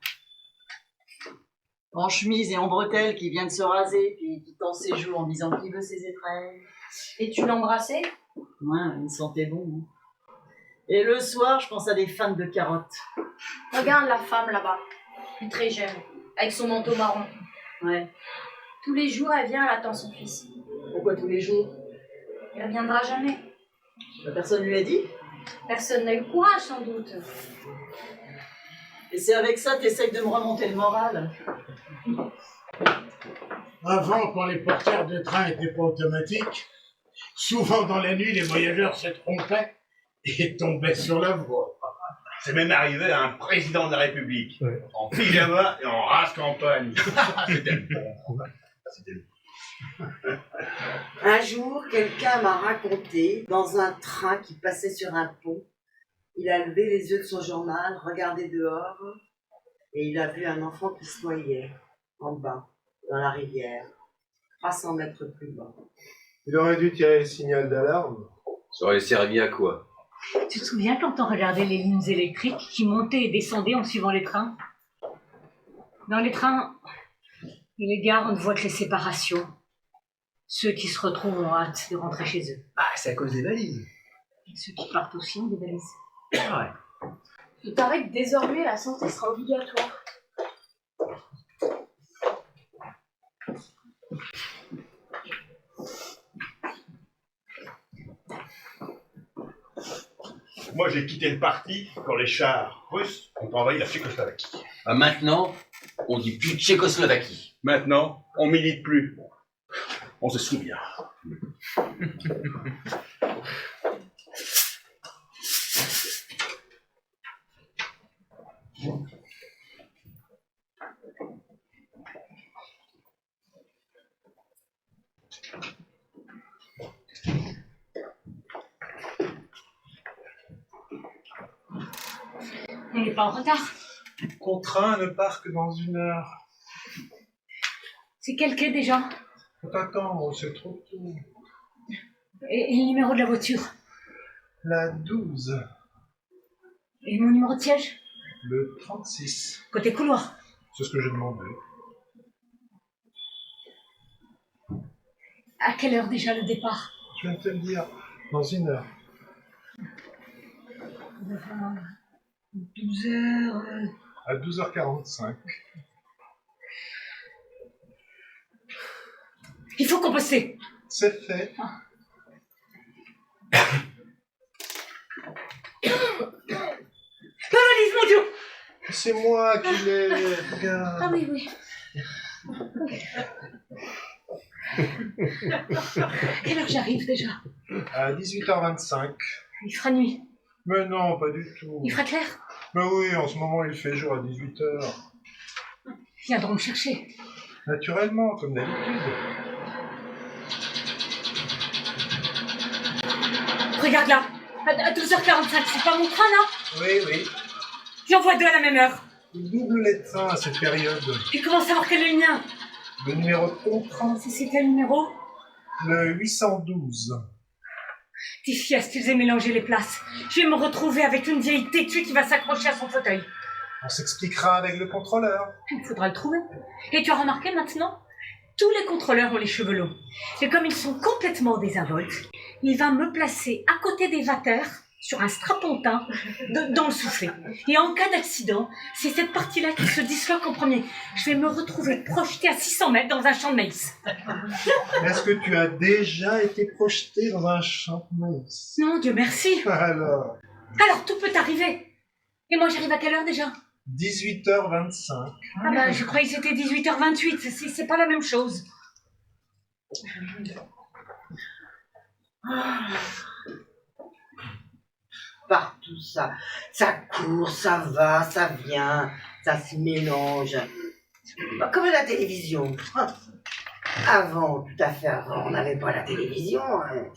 Speaker 9: en chemise et en bretelles, qui vient de se raser, puis qui tend ses joues en disant qu'il veut ses étrennes.
Speaker 2: Et tu l'embrassais?
Speaker 9: Ouais, il me sentait bon. Hein. Et le soir, je pense à des fans de carottes.
Speaker 2: Regarde la femme là-bas, très jeune, avec son manteau marron.
Speaker 9: Ouais.
Speaker 2: Tous les jours, elle vient, elle attend son fils.
Speaker 9: Pourquoi tous les jours?
Speaker 2: Elle reviendra jamais.
Speaker 9: Personne lui a dit?
Speaker 2: Personne n'a eu le courage, sans doute.
Speaker 9: Et c'est avec ça que t'essayes de me remonter le moral.
Speaker 8: Avant, quand les portières de train n'étaient pas automatiques, souvent dans la nuit, les voyageurs se trompaient et tombaient sur la voie.
Speaker 7: C'est même arrivé à un président de la République, en pyjama et en race campagne. C'était le bon. C'était le bon.
Speaker 6: Un jour, quelqu'un m'a raconté, dans un train qui passait sur un pont, il a levé les yeux de son journal, regardé dehors, et il a vu un enfant qui se noyait, en bas, dans la rivière, 300 mètres plus bas.
Speaker 1: Il aurait dû tirer le signal d'alarme.
Speaker 14: Ça aurait servi à quoi?
Speaker 15: Tu te souviens quand on regardait les lignes électriques qui montaient et descendaient en suivant les trains? Dans les trains et les gares, on ne voit que les séparations. Ceux qui se retrouvent ont hâte de rentrer chez eux.
Speaker 3: Ah, c'est à cause des valises.
Speaker 15: Et ceux qui partent aussi ont des valises.
Speaker 3: Ouais.
Speaker 13: Il paraît que désormais la santé sera obligatoire.
Speaker 7: Moi, j'ai quitté le parti quand les chars russes ont envahi la Tchécoslovaquie.
Speaker 11: Maintenant, on dit plus Tchécoslovaquie.
Speaker 7: Maintenant, on milite plus. On se souvient.
Speaker 15: On n'est pas en retard.
Speaker 1: Ton train ne part que dans 1 heure.
Speaker 15: C'est quel quai déjà?
Speaker 1: Attends, c'est trop tôt.
Speaker 15: Et le numéro de la voiture?
Speaker 1: La 12.
Speaker 15: Et mon numéro de siège?
Speaker 1: Le 36.
Speaker 15: Côté couloir.
Speaker 1: C'est ce que j'ai demandé.
Speaker 15: À quelle heure déjà le départ?
Speaker 1: Je viens de te le dire. Dans 1 heure.
Speaker 15: 12 heures...
Speaker 1: À 12h45.
Speaker 15: Il faut composter.
Speaker 1: C'est fait.
Speaker 15: La valise, mon Dieu!
Speaker 1: C'est moi qui l'ai. Regarde.
Speaker 15: Ah oui, oui. Quelle heure j'arrive déjà?
Speaker 1: À 18h25.
Speaker 15: Il fera nuit.
Speaker 1: Mais non, pas du tout.
Speaker 15: Il fera clair.
Speaker 1: Mais oui, en ce moment il fait jour à 18h.
Speaker 15: Ils viendront me chercher.
Speaker 1: Naturellement, comme d'habitude.
Speaker 15: Regarde là. À 12h45, c'est pas mon train là?
Speaker 1: Oui, oui.
Speaker 15: J'en vois 2 à la même heure.
Speaker 1: Il double les trains à cette période.
Speaker 15: Et comment savoir quel est le mien?
Speaker 1: Le numéro de ton train?
Speaker 15: C'est quel numéro?
Speaker 1: Le 812.
Speaker 15: Tes fiesses, tu faisais mélanger les places. Je vais me retrouver avec une vieille têtue qui va s'accrocher à son fauteuil.
Speaker 1: On s'expliquera avec le contrôleur.
Speaker 15: Il faudra le trouver. Et tu as remarqué maintenant? Tous les contrôleurs ont les cheveux longs. Et comme ils sont complètement désinvoltes, il va me placer à côté des vatères, sur un strapontin, dans le soufflet. Et en cas d'accident, c'est cette partie-là qui se disloque en premier. Je vais me retrouver projetée à 600 mètres dans un champ de maïs.
Speaker 1: Est-ce que tu as déjà été projeté dans un champ de maïs?
Speaker 15: Non, Dieu merci.
Speaker 1: Alors,
Speaker 15: tout peut arriver. Et moi, j'arrive à quelle heure déjà?
Speaker 1: 18h25.
Speaker 15: Ah ben, je croyais que c'était 18h28. C'est pas la même chose.
Speaker 6: Partout ça court, ça va, ça vient, ça se mélange. Comme à la télévision. Avant, tout à fait avant, on n'avait pas la télévision. Hein.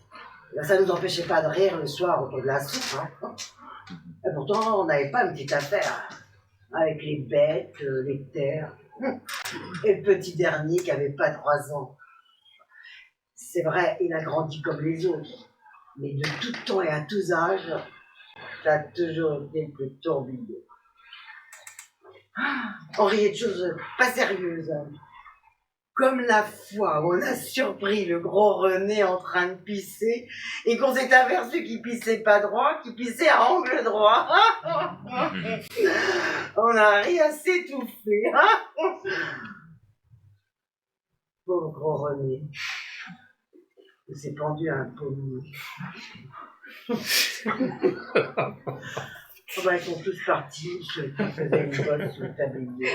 Speaker 6: Ça ne nous empêchait pas de rire le soir autour de la soupe. Hein. Et pourtant, on n'avait pas une petite affaire avec les bêtes, les terres, et le petit dernier qui avait pas 3 ans. C'est vrai, il a grandi comme les autres, mais de tout temps et à tous âges, ça a toujours été le plus tourbillon. On riait de choses pas sérieuses, hein. Comme la fois où on a surpris le gros René en train de pisser et qu'on s'est aperçu qu'il pissait pas droit, qu'il pissait à angle droit. On a ri à s'étouffer. Pauvre gros René. Il s'est pendu à un pommier. Oh ben, ils sont tous partis, ceux qui faisaient une bosse sous le tablier.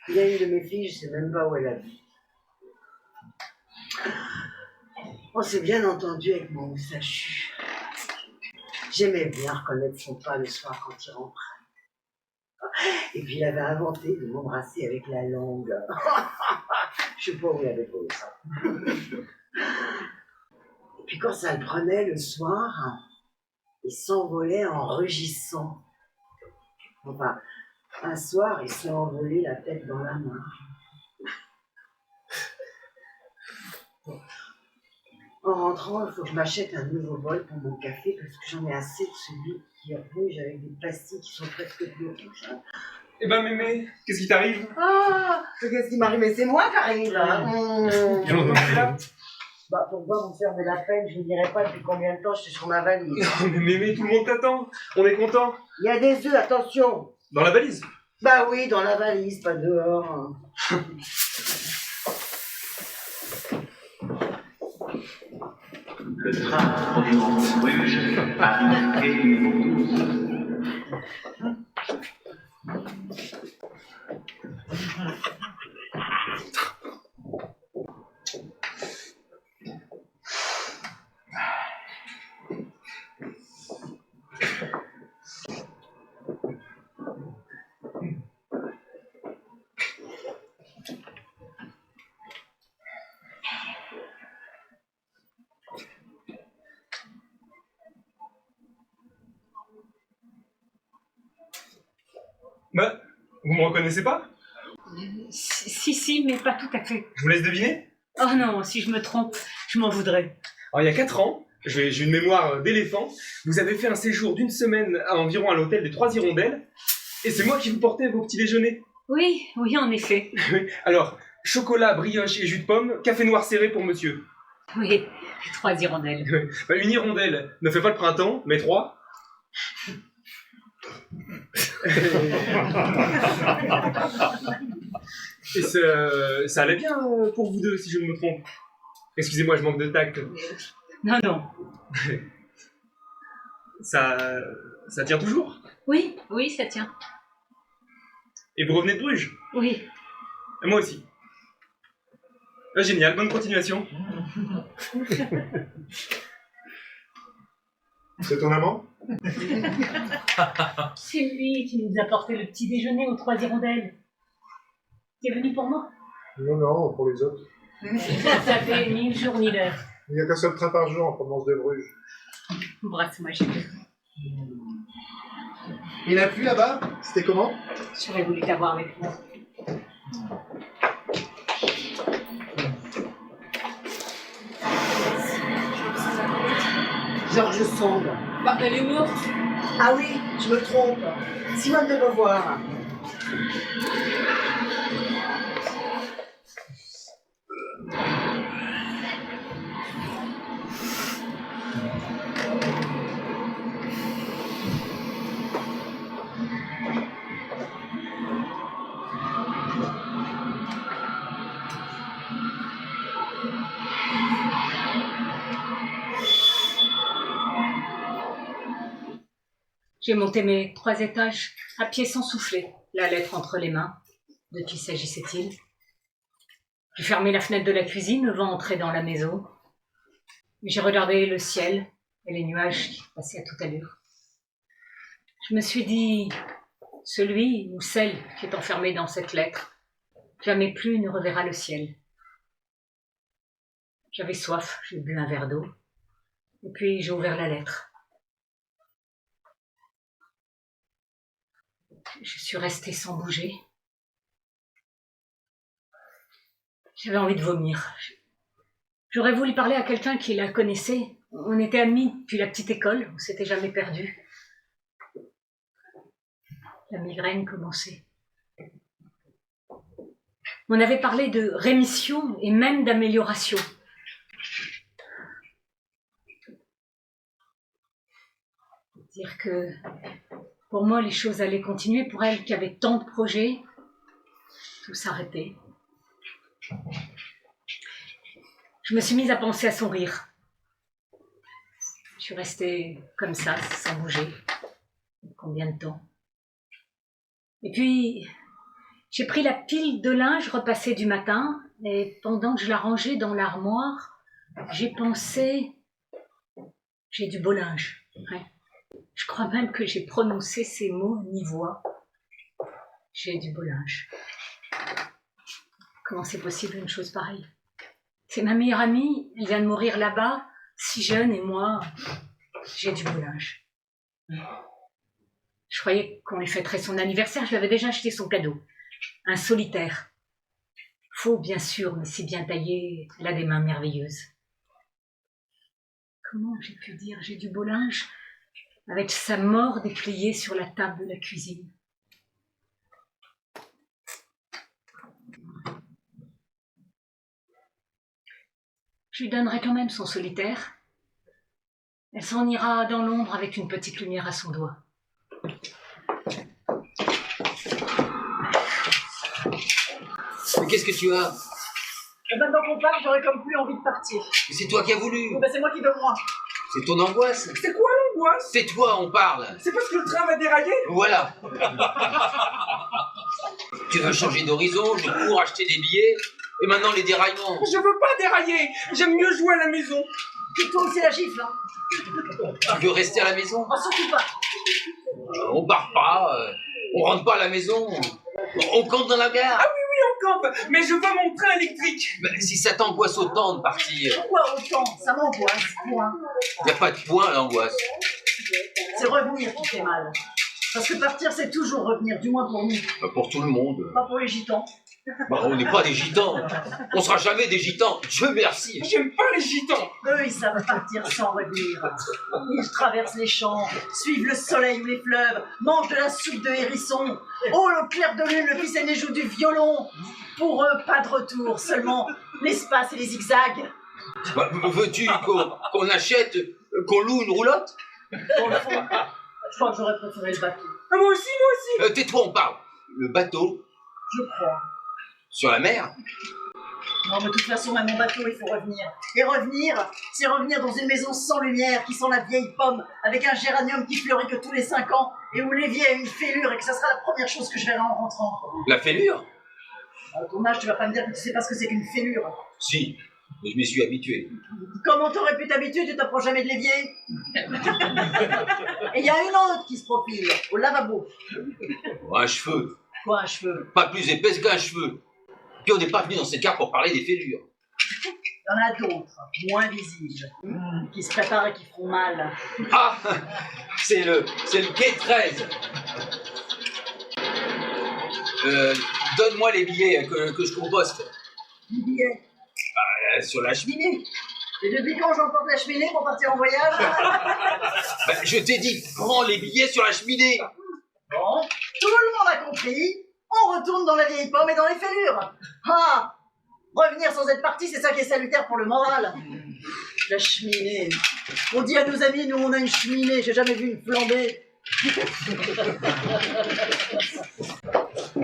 Speaker 6: Il y a une de mes filles, je sais même pas où elle habite. On s'est bien entendu avec mon moustachu. J'aimais bien reconnaître son pas le soir quand il rentrait. Et puis il avait inventé de m'embrasser avec la langue. Je sais pas où il avait trouvé ça. Et puis quand ça le prenait le soir, il s'envolait en rugissant. Enfin, un soir, il s'est envolé la tête dans la main. En rentrant, il faut que je m'achète un nouveau bol pour mon café parce que j'en ai assez de celui qui rouge avec des pastilles qui sont presque bloquées.
Speaker 16: Eh ben mémé, qu'est-ce qui t'arrive?
Speaker 6: Ah, qu'est-ce qui m'arrive? Mais c'est moi qui arrive là.
Speaker 16: J'ai entendu là.
Speaker 6: Bah, pour pas vous faire de la peine, je ne dirai pas depuis combien de temps je suis sur ma valise.
Speaker 16: Non mais mémé, tout le monde t'attend. On est content.
Speaker 6: Il y a des œufs, attention.
Speaker 16: Dans la valise?
Speaker 6: Bah oui, dans la valise, pas dehors.
Speaker 12: Le train Providence-Bruges arrive quai numéro 12.
Speaker 16: Bah, vous me reconnaissez pas?
Speaker 15: Si, mais pas tout à fait.
Speaker 16: Je vous laisse deviner?
Speaker 15: Oh non, si je me trompe, je m'en voudrais.
Speaker 16: Alors il y a 4 ans, j'ai une mémoire d'éléphant, vous avez fait un séjour d'1 semaine environ à l'hôtel des 3 Hirondelles, et c'est moi qui vous portais vos petits déjeuners.
Speaker 15: Oui, en effet.
Speaker 16: Alors, chocolat, brioche et jus de pomme, café noir serré pour monsieur.
Speaker 15: Oui, 3 hirondelles.
Speaker 16: Bah, une hirondelle ne fait pas le printemps, mais 3. Et ça allait bien pour vous deux, si je ne me trompe. Excusez-moi, je manque de tact.
Speaker 15: Non.
Speaker 16: Ça tient toujours?
Speaker 15: Oui, ça tient.
Speaker 16: Et vous revenez de Bruges?
Speaker 15: Oui.
Speaker 16: Et moi aussi. Génial, bonne continuation.
Speaker 1: C'est ton amant?
Speaker 15: C'est lui qui nous a porté le petit déjeuner aux 3 hirondelles. T'es venu pour moi?
Speaker 1: Non, pour les autres.
Speaker 15: Ça fait ni jour ni l'heure.
Speaker 1: Il n'y a qu'un seul train par jour en provenance de Bruges.
Speaker 15: Brasse-moi, chérie.
Speaker 1: Il n'a plu là-bas? C'était comment?
Speaker 15: J'aurais voulu t'avoir avec moi.
Speaker 6: Georges Sand.
Speaker 2: Bah, elle est morte.
Speaker 6: Ah oui, je me trompe. Simone de Beauvoir.
Speaker 15: J'ai monté mes 3 étages, à pied sans souffler, la lettre entre les mains. De qui s'agissait-il? J'ai fermé la fenêtre de la cuisine, le vent entrait dans la maison. J'ai regardé le ciel et les nuages qui passaient à toute allure. Je me suis dit, celui ou celle qui est enfermé dans cette lettre, jamais plus ne reverra le ciel. J'avais soif, j'ai bu un verre d'eau. Et puis j'ai ouvert la lettre. Je suis restée sans bouger. J'avais envie de vomir. J'aurais voulu parler à quelqu'un qui la connaissait. On était amis depuis la petite école, on s'était jamais perdus. La migraine commençait. On avait parlé de rémission et même d'amélioration. Dire que pour moi, les choses allaient continuer. Pour elle qui avait tant de projets, tout s'arrêtait. Je me suis mise à penser à son rire. Je suis restée comme ça, sans bouger. Combien de temps? Et puis, j'ai pris la pile de linge repassée du matin, et pendant que je la rangeais dans l'armoire, j'ai pensé, j'ai du beau linge. Ouais. Je crois même que j'ai prononcé ces mots mi-voix. J'ai du beau linge. Comment c'est possible une chose pareille? C'est ma meilleure amie, elle vient de mourir là-bas, si jeune, et moi, j'ai du beau linge. Je croyais qu'on lui fêterait son anniversaire, je lui avais déjà acheté son cadeau. Un solitaire. Faux, bien sûr, mais si bien taillé, elle a des mains merveilleuses. Comment j'ai pu dire j'ai du beau linge avec sa mort dépliée sur la table de la cuisine? Je lui donnerai quand même son solitaire. Elle s'en ira dans l'ombre avec une petite lumière à son doigt.
Speaker 11: Mais qu'est-ce que tu as?
Speaker 9: Maintenant qu'on part, j'aurais comme plus envie de partir.
Speaker 11: Mais c'est toi qui as voulu.
Speaker 9: Ben, c'est moi qui veux moi.
Speaker 11: C'est ton angoisse.
Speaker 16: C'est quoi l'angoisse?
Speaker 11: C'est toi, on parle.
Speaker 16: C'est parce que le train va dérailler?
Speaker 11: Voilà. Tu veux changer d'horizon, je cours acheter des billets, et maintenant les déraillements.
Speaker 16: Je veux pas dérailler, j'aime mieux jouer à la maison.
Speaker 9: Et toi aussi la gifle, hein.
Speaker 11: Tu veux rester à la maison?
Speaker 9: Oh, surtout pas.
Speaker 11: On part pas, on rentre pas à la maison, on campe dans la gare.
Speaker 16: Ah oui, on campe, mais je veux mon train électrique.
Speaker 11: Mais si ça t'angoisse autant de partir.
Speaker 9: Pourquoi autant? Ça m'angoisse, point.
Speaker 11: Y a pas de point à l'angoisse.
Speaker 9: C'est revenir qui fait mal. Parce que partir, c'est toujours revenir, du moins pour nous.
Speaker 11: Bah, pour tout le monde.
Speaker 9: Pas pour les gitans.
Speaker 11: Bah, on n'est pas des gitans. On sera jamais des gitans. Dieu merci.
Speaker 16: J'aime pas les gitans.
Speaker 9: Eux, ils savent partir sans revenir. Ils traversent les champs, suivent le soleil ou les fleuves, mangent de la soupe de hérisson. Oh, le clair de lune, le fils aîné joue du violon. Pour eux, pas de retour, seulement l'espace et les zigzags.
Speaker 11: Bah, veux-tu qu'on achète, qu'on loue une roulotte?
Speaker 9: Dans le fond, je crois que j'aurais préféré le bateau.
Speaker 16: Ah, moi aussi.
Speaker 11: Tais-toi, on parle. Le bateau?
Speaker 9: Je crois.
Speaker 11: Sur la mer?
Speaker 9: Non, mais de toute façon, même en bateau, il faut revenir. Et revenir, c'est revenir dans une maison sans lumière, qui sent la vieille pomme, avec un géranium qui fleurit que tous les 5 ans, et où l'évier a une fêlure, et que ça sera la première chose que je verrai en rentrant.
Speaker 11: La fêlure?
Speaker 9: À ton âge, tu vas pas me dire que tu sais pas ce que c'est qu'une fêlure.
Speaker 11: Si, mais je m'y suis habitué.
Speaker 9: Comment t'aurais pu t'habituer? Tu t'approches jamais de l'évier. Et il y a une autre qui se profile, au lavabo.
Speaker 11: Un cheveu.
Speaker 9: Quoi, un cheveu?
Speaker 11: Pas plus épaisse qu'un cheveu. Puis on n'est pas venu dans cette carte pour parler des fêlures.
Speaker 9: Il y en a d'autres, moins visibles, qui se préparent et qui feront mal.
Speaker 11: Ah, c'est le quai 13. Donne-moi les billets que je composte.
Speaker 9: Les billets?
Speaker 11: Sur la cheminée.
Speaker 9: Et depuis quand j'emporte la cheminée pour partir en voyage?
Speaker 11: Je t'ai dit, prends les billets sur la cheminée.
Speaker 9: Bon, tout le monde a compris. On retourne dans la vieille pomme et dans les fêlures. Ah, revenir sans être parti, c'est ça qui est salutaire pour le moral. La cheminée. On dit à nos amis, nous on a une cheminée, j'ai jamais vu une flambée.
Speaker 15: Oh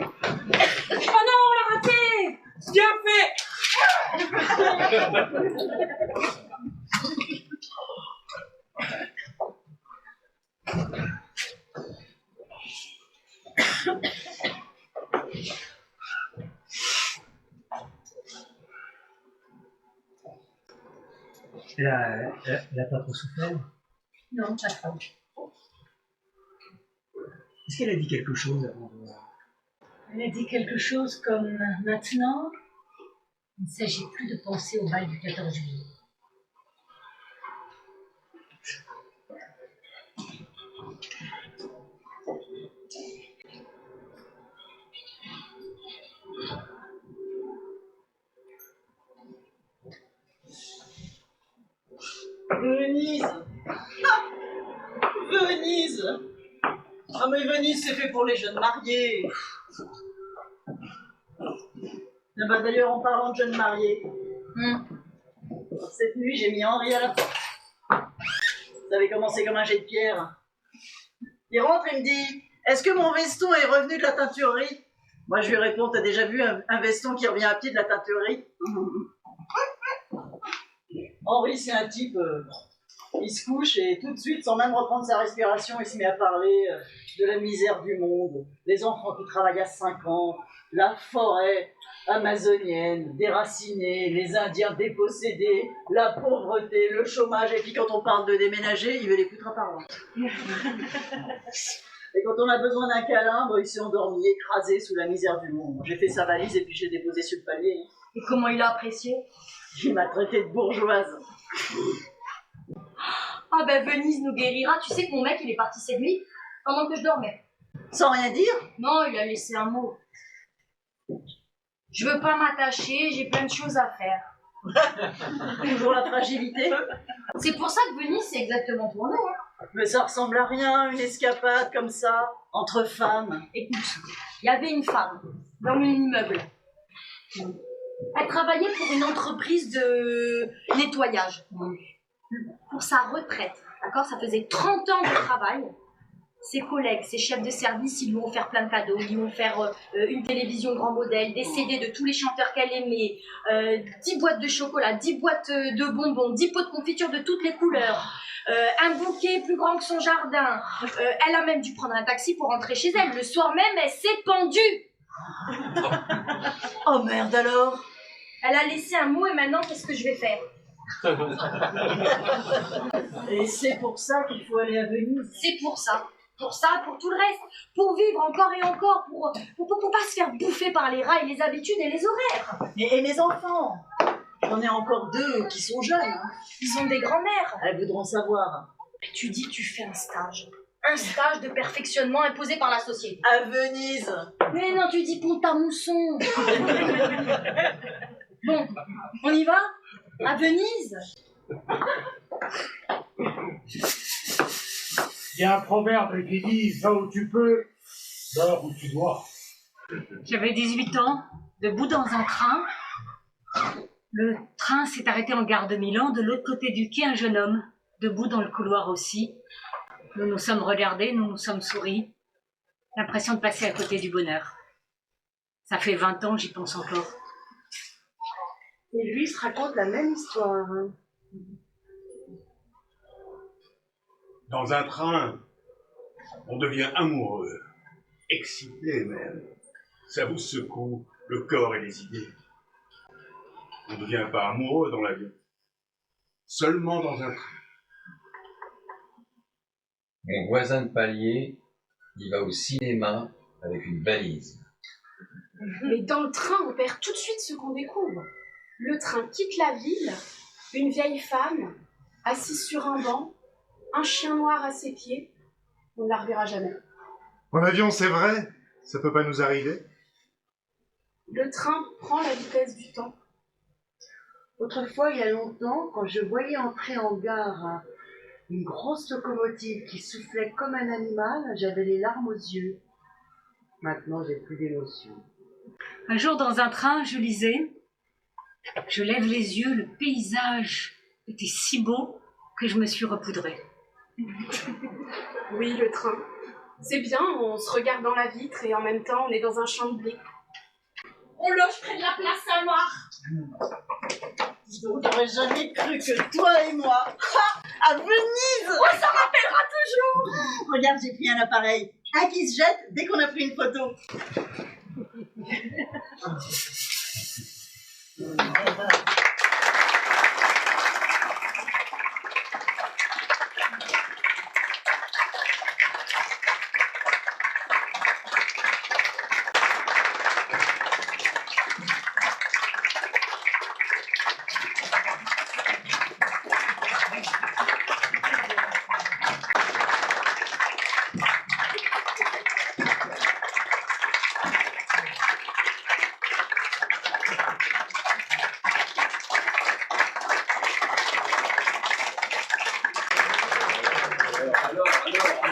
Speaker 15: non, on l'a raté!
Speaker 16: Bien fait!
Speaker 3: Elle a pas trop souffert?
Speaker 9: Non, pas trop.
Speaker 3: Est-ce qu'elle a dit quelque chose avant de...
Speaker 15: Elle a dit quelque chose comme maintenant. Il ne s'agit plus de penser au bal du 14 juillet.
Speaker 9: Venise. Ah, Venise. Ah mais Venise c'est fait pour les jeunes mariés. Ah bah, d'ailleurs en parlant de jeunes mariés, cette nuit j'ai mis Henri à la porte. Ça avait commencé comme un jet de pierre. Il rentre et me dit « Est-ce que mon veston est revenu de la teinturerie ?» Moi je lui réponds « T'as déjà vu un veston qui revient à pied de la teinturerie ?» Henri c'est un type, il se couche et tout de suite, sans même reprendre sa respiration, il se met à parler de la misère du monde, des enfants qui travaillent à 5 ans, la forêt amazonienne, déracinée, les Indiens dépossédés, la pauvreté, le chômage, et puis quand on parle de déménager, il veut les foutre à part. Et quand on a besoin d'un câlin, il s'est endormi, écrasé sous la misère du monde. J'ai fait sa valise et puis je l'ai déposée sur le palier.
Speaker 4: Et comment il a apprécié?
Speaker 9: Il m'a traité de bourgeoise.
Speaker 4: Ah ben Venise nous guérira, tu sais que mon mec il est parti cette nuit pendant que je dormais.
Speaker 9: Sans rien dire?
Speaker 4: Non, il a laissé un mot. Je veux pas m'attacher, j'ai plein de choses à faire.
Speaker 9: Toujours la fragilité.
Speaker 4: C'est pour ça que Venise c'est exactement pour nous. Hein.
Speaker 9: Mais ça ressemble à rien, une escapade comme ça, entre femmes.
Speaker 4: Écoute, il y avait une femme dans mon immeuble. Elle travaillait pour une entreprise de nettoyage. Pour sa retraite, d'accord? Ça faisait 30 ans de travail. Ses collègues, ses chefs de service, ils lui ont offert plein de cadeaux. Ils lui ont offert une télévision grand modèle, des CD de tous les chanteurs qu'elle aimait, 10 boîtes de chocolat, 10 boîtes de bonbons, 10 pots de confiture de toutes les couleurs, un bouquet plus grand que son jardin. Elle a même dû prendre un taxi pour rentrer chez elle. Le soir même, elle s'est pendue.
Speaker 9: Oh merde alors.
Speaker 4: Elle a laissé un mot et maintenant, qu'est-ce que je vais faire?
Speaker 9: Et c'est pour ça qu'il faut aller à Venise.
Speaker 4: C'est pour ça. Pour ça, pour tout le reste. Pour vivre encore et encore. Pour pas se faire bouffer par les rats et les habitudes et les horaires.
Speaker 9: Et mes enfants. J'en ai encore 2 qui sont jeunes. Hein.
Speaker 4: Ils sont des grands-mères.
Speaker 9: Elles voudront savoir.
Speaker 4: Tu dis que tu fais un stage. Un stage de perfectionnement imposé par la société.
Speaker 9: À Venise.
Speaker 4: Mais non, tu dis Pont-à-Mousson. Bon, on y va? À Venise?
Speaker 8: Il y a un proverbe qui dit « Va où tu peux, dors où tu dois ».
Speaker 15: J'avais 18 ans, debout dans un train. Le train s'est arrêté en gare de Milan. De l'autre côté du quai, un jeune homme, debout dans le couloir aussi. Nous nous sommes regardés, nous nous sommes souris. L'impression de passer à côté du bonheur. Ça fait 20 ans, j'y pense encore.
Speaker 6: Et lui se raconte la même histoire. Hein.
Speaker 7: Dans un train, on devient amoureux, excité même. Ça vous secoue le corps et les idées. On ne devient pas amoureux dans l'avion, seulement dans un train.
Speaker 11: Mon voisin de palier, il va au cinéma avec une valise.
Speaker 13: Mais dans le train, on perd tout de suite ce qu'on découvre. Le train quitte la ville, une vieille femme, assise sur un banc, un chien noir à ses pieds. On ne la reverra jamais.
Speaker 1: En avion, c'est vrai, ça peut pas nous arriver.
Speaker 13: Le train prend la vitesse du temps.
Speaker 6: Autrefois, il y a longtemps, quand je voyais entrer en gare une grosse locomotive qui soufflait comme un animal, j'avais les larmes aux yeux. Maintenant, j'ai plus d'émotion.
Speaker 15: Un jour, dans un train, je lisais. Je lève les yeux, le paysage était si beau que je me suis repoudrée.
Speaker 13: Oui, le train. C'est bien, on se regarde dans la vitre et en même temps, on est dans un champ de blé.
Speaker 2: On loge près de la place Saint-Marc.
Speaker 9: J'aurais jamais cru que toi et moi, à Venise,
Speaker 2: ça rappellera toujours.
Speaker 9: Regarde, j'ai pris un appareil. Un qui se jette dès qu'on a pris une photo.
Speaker 11: alors.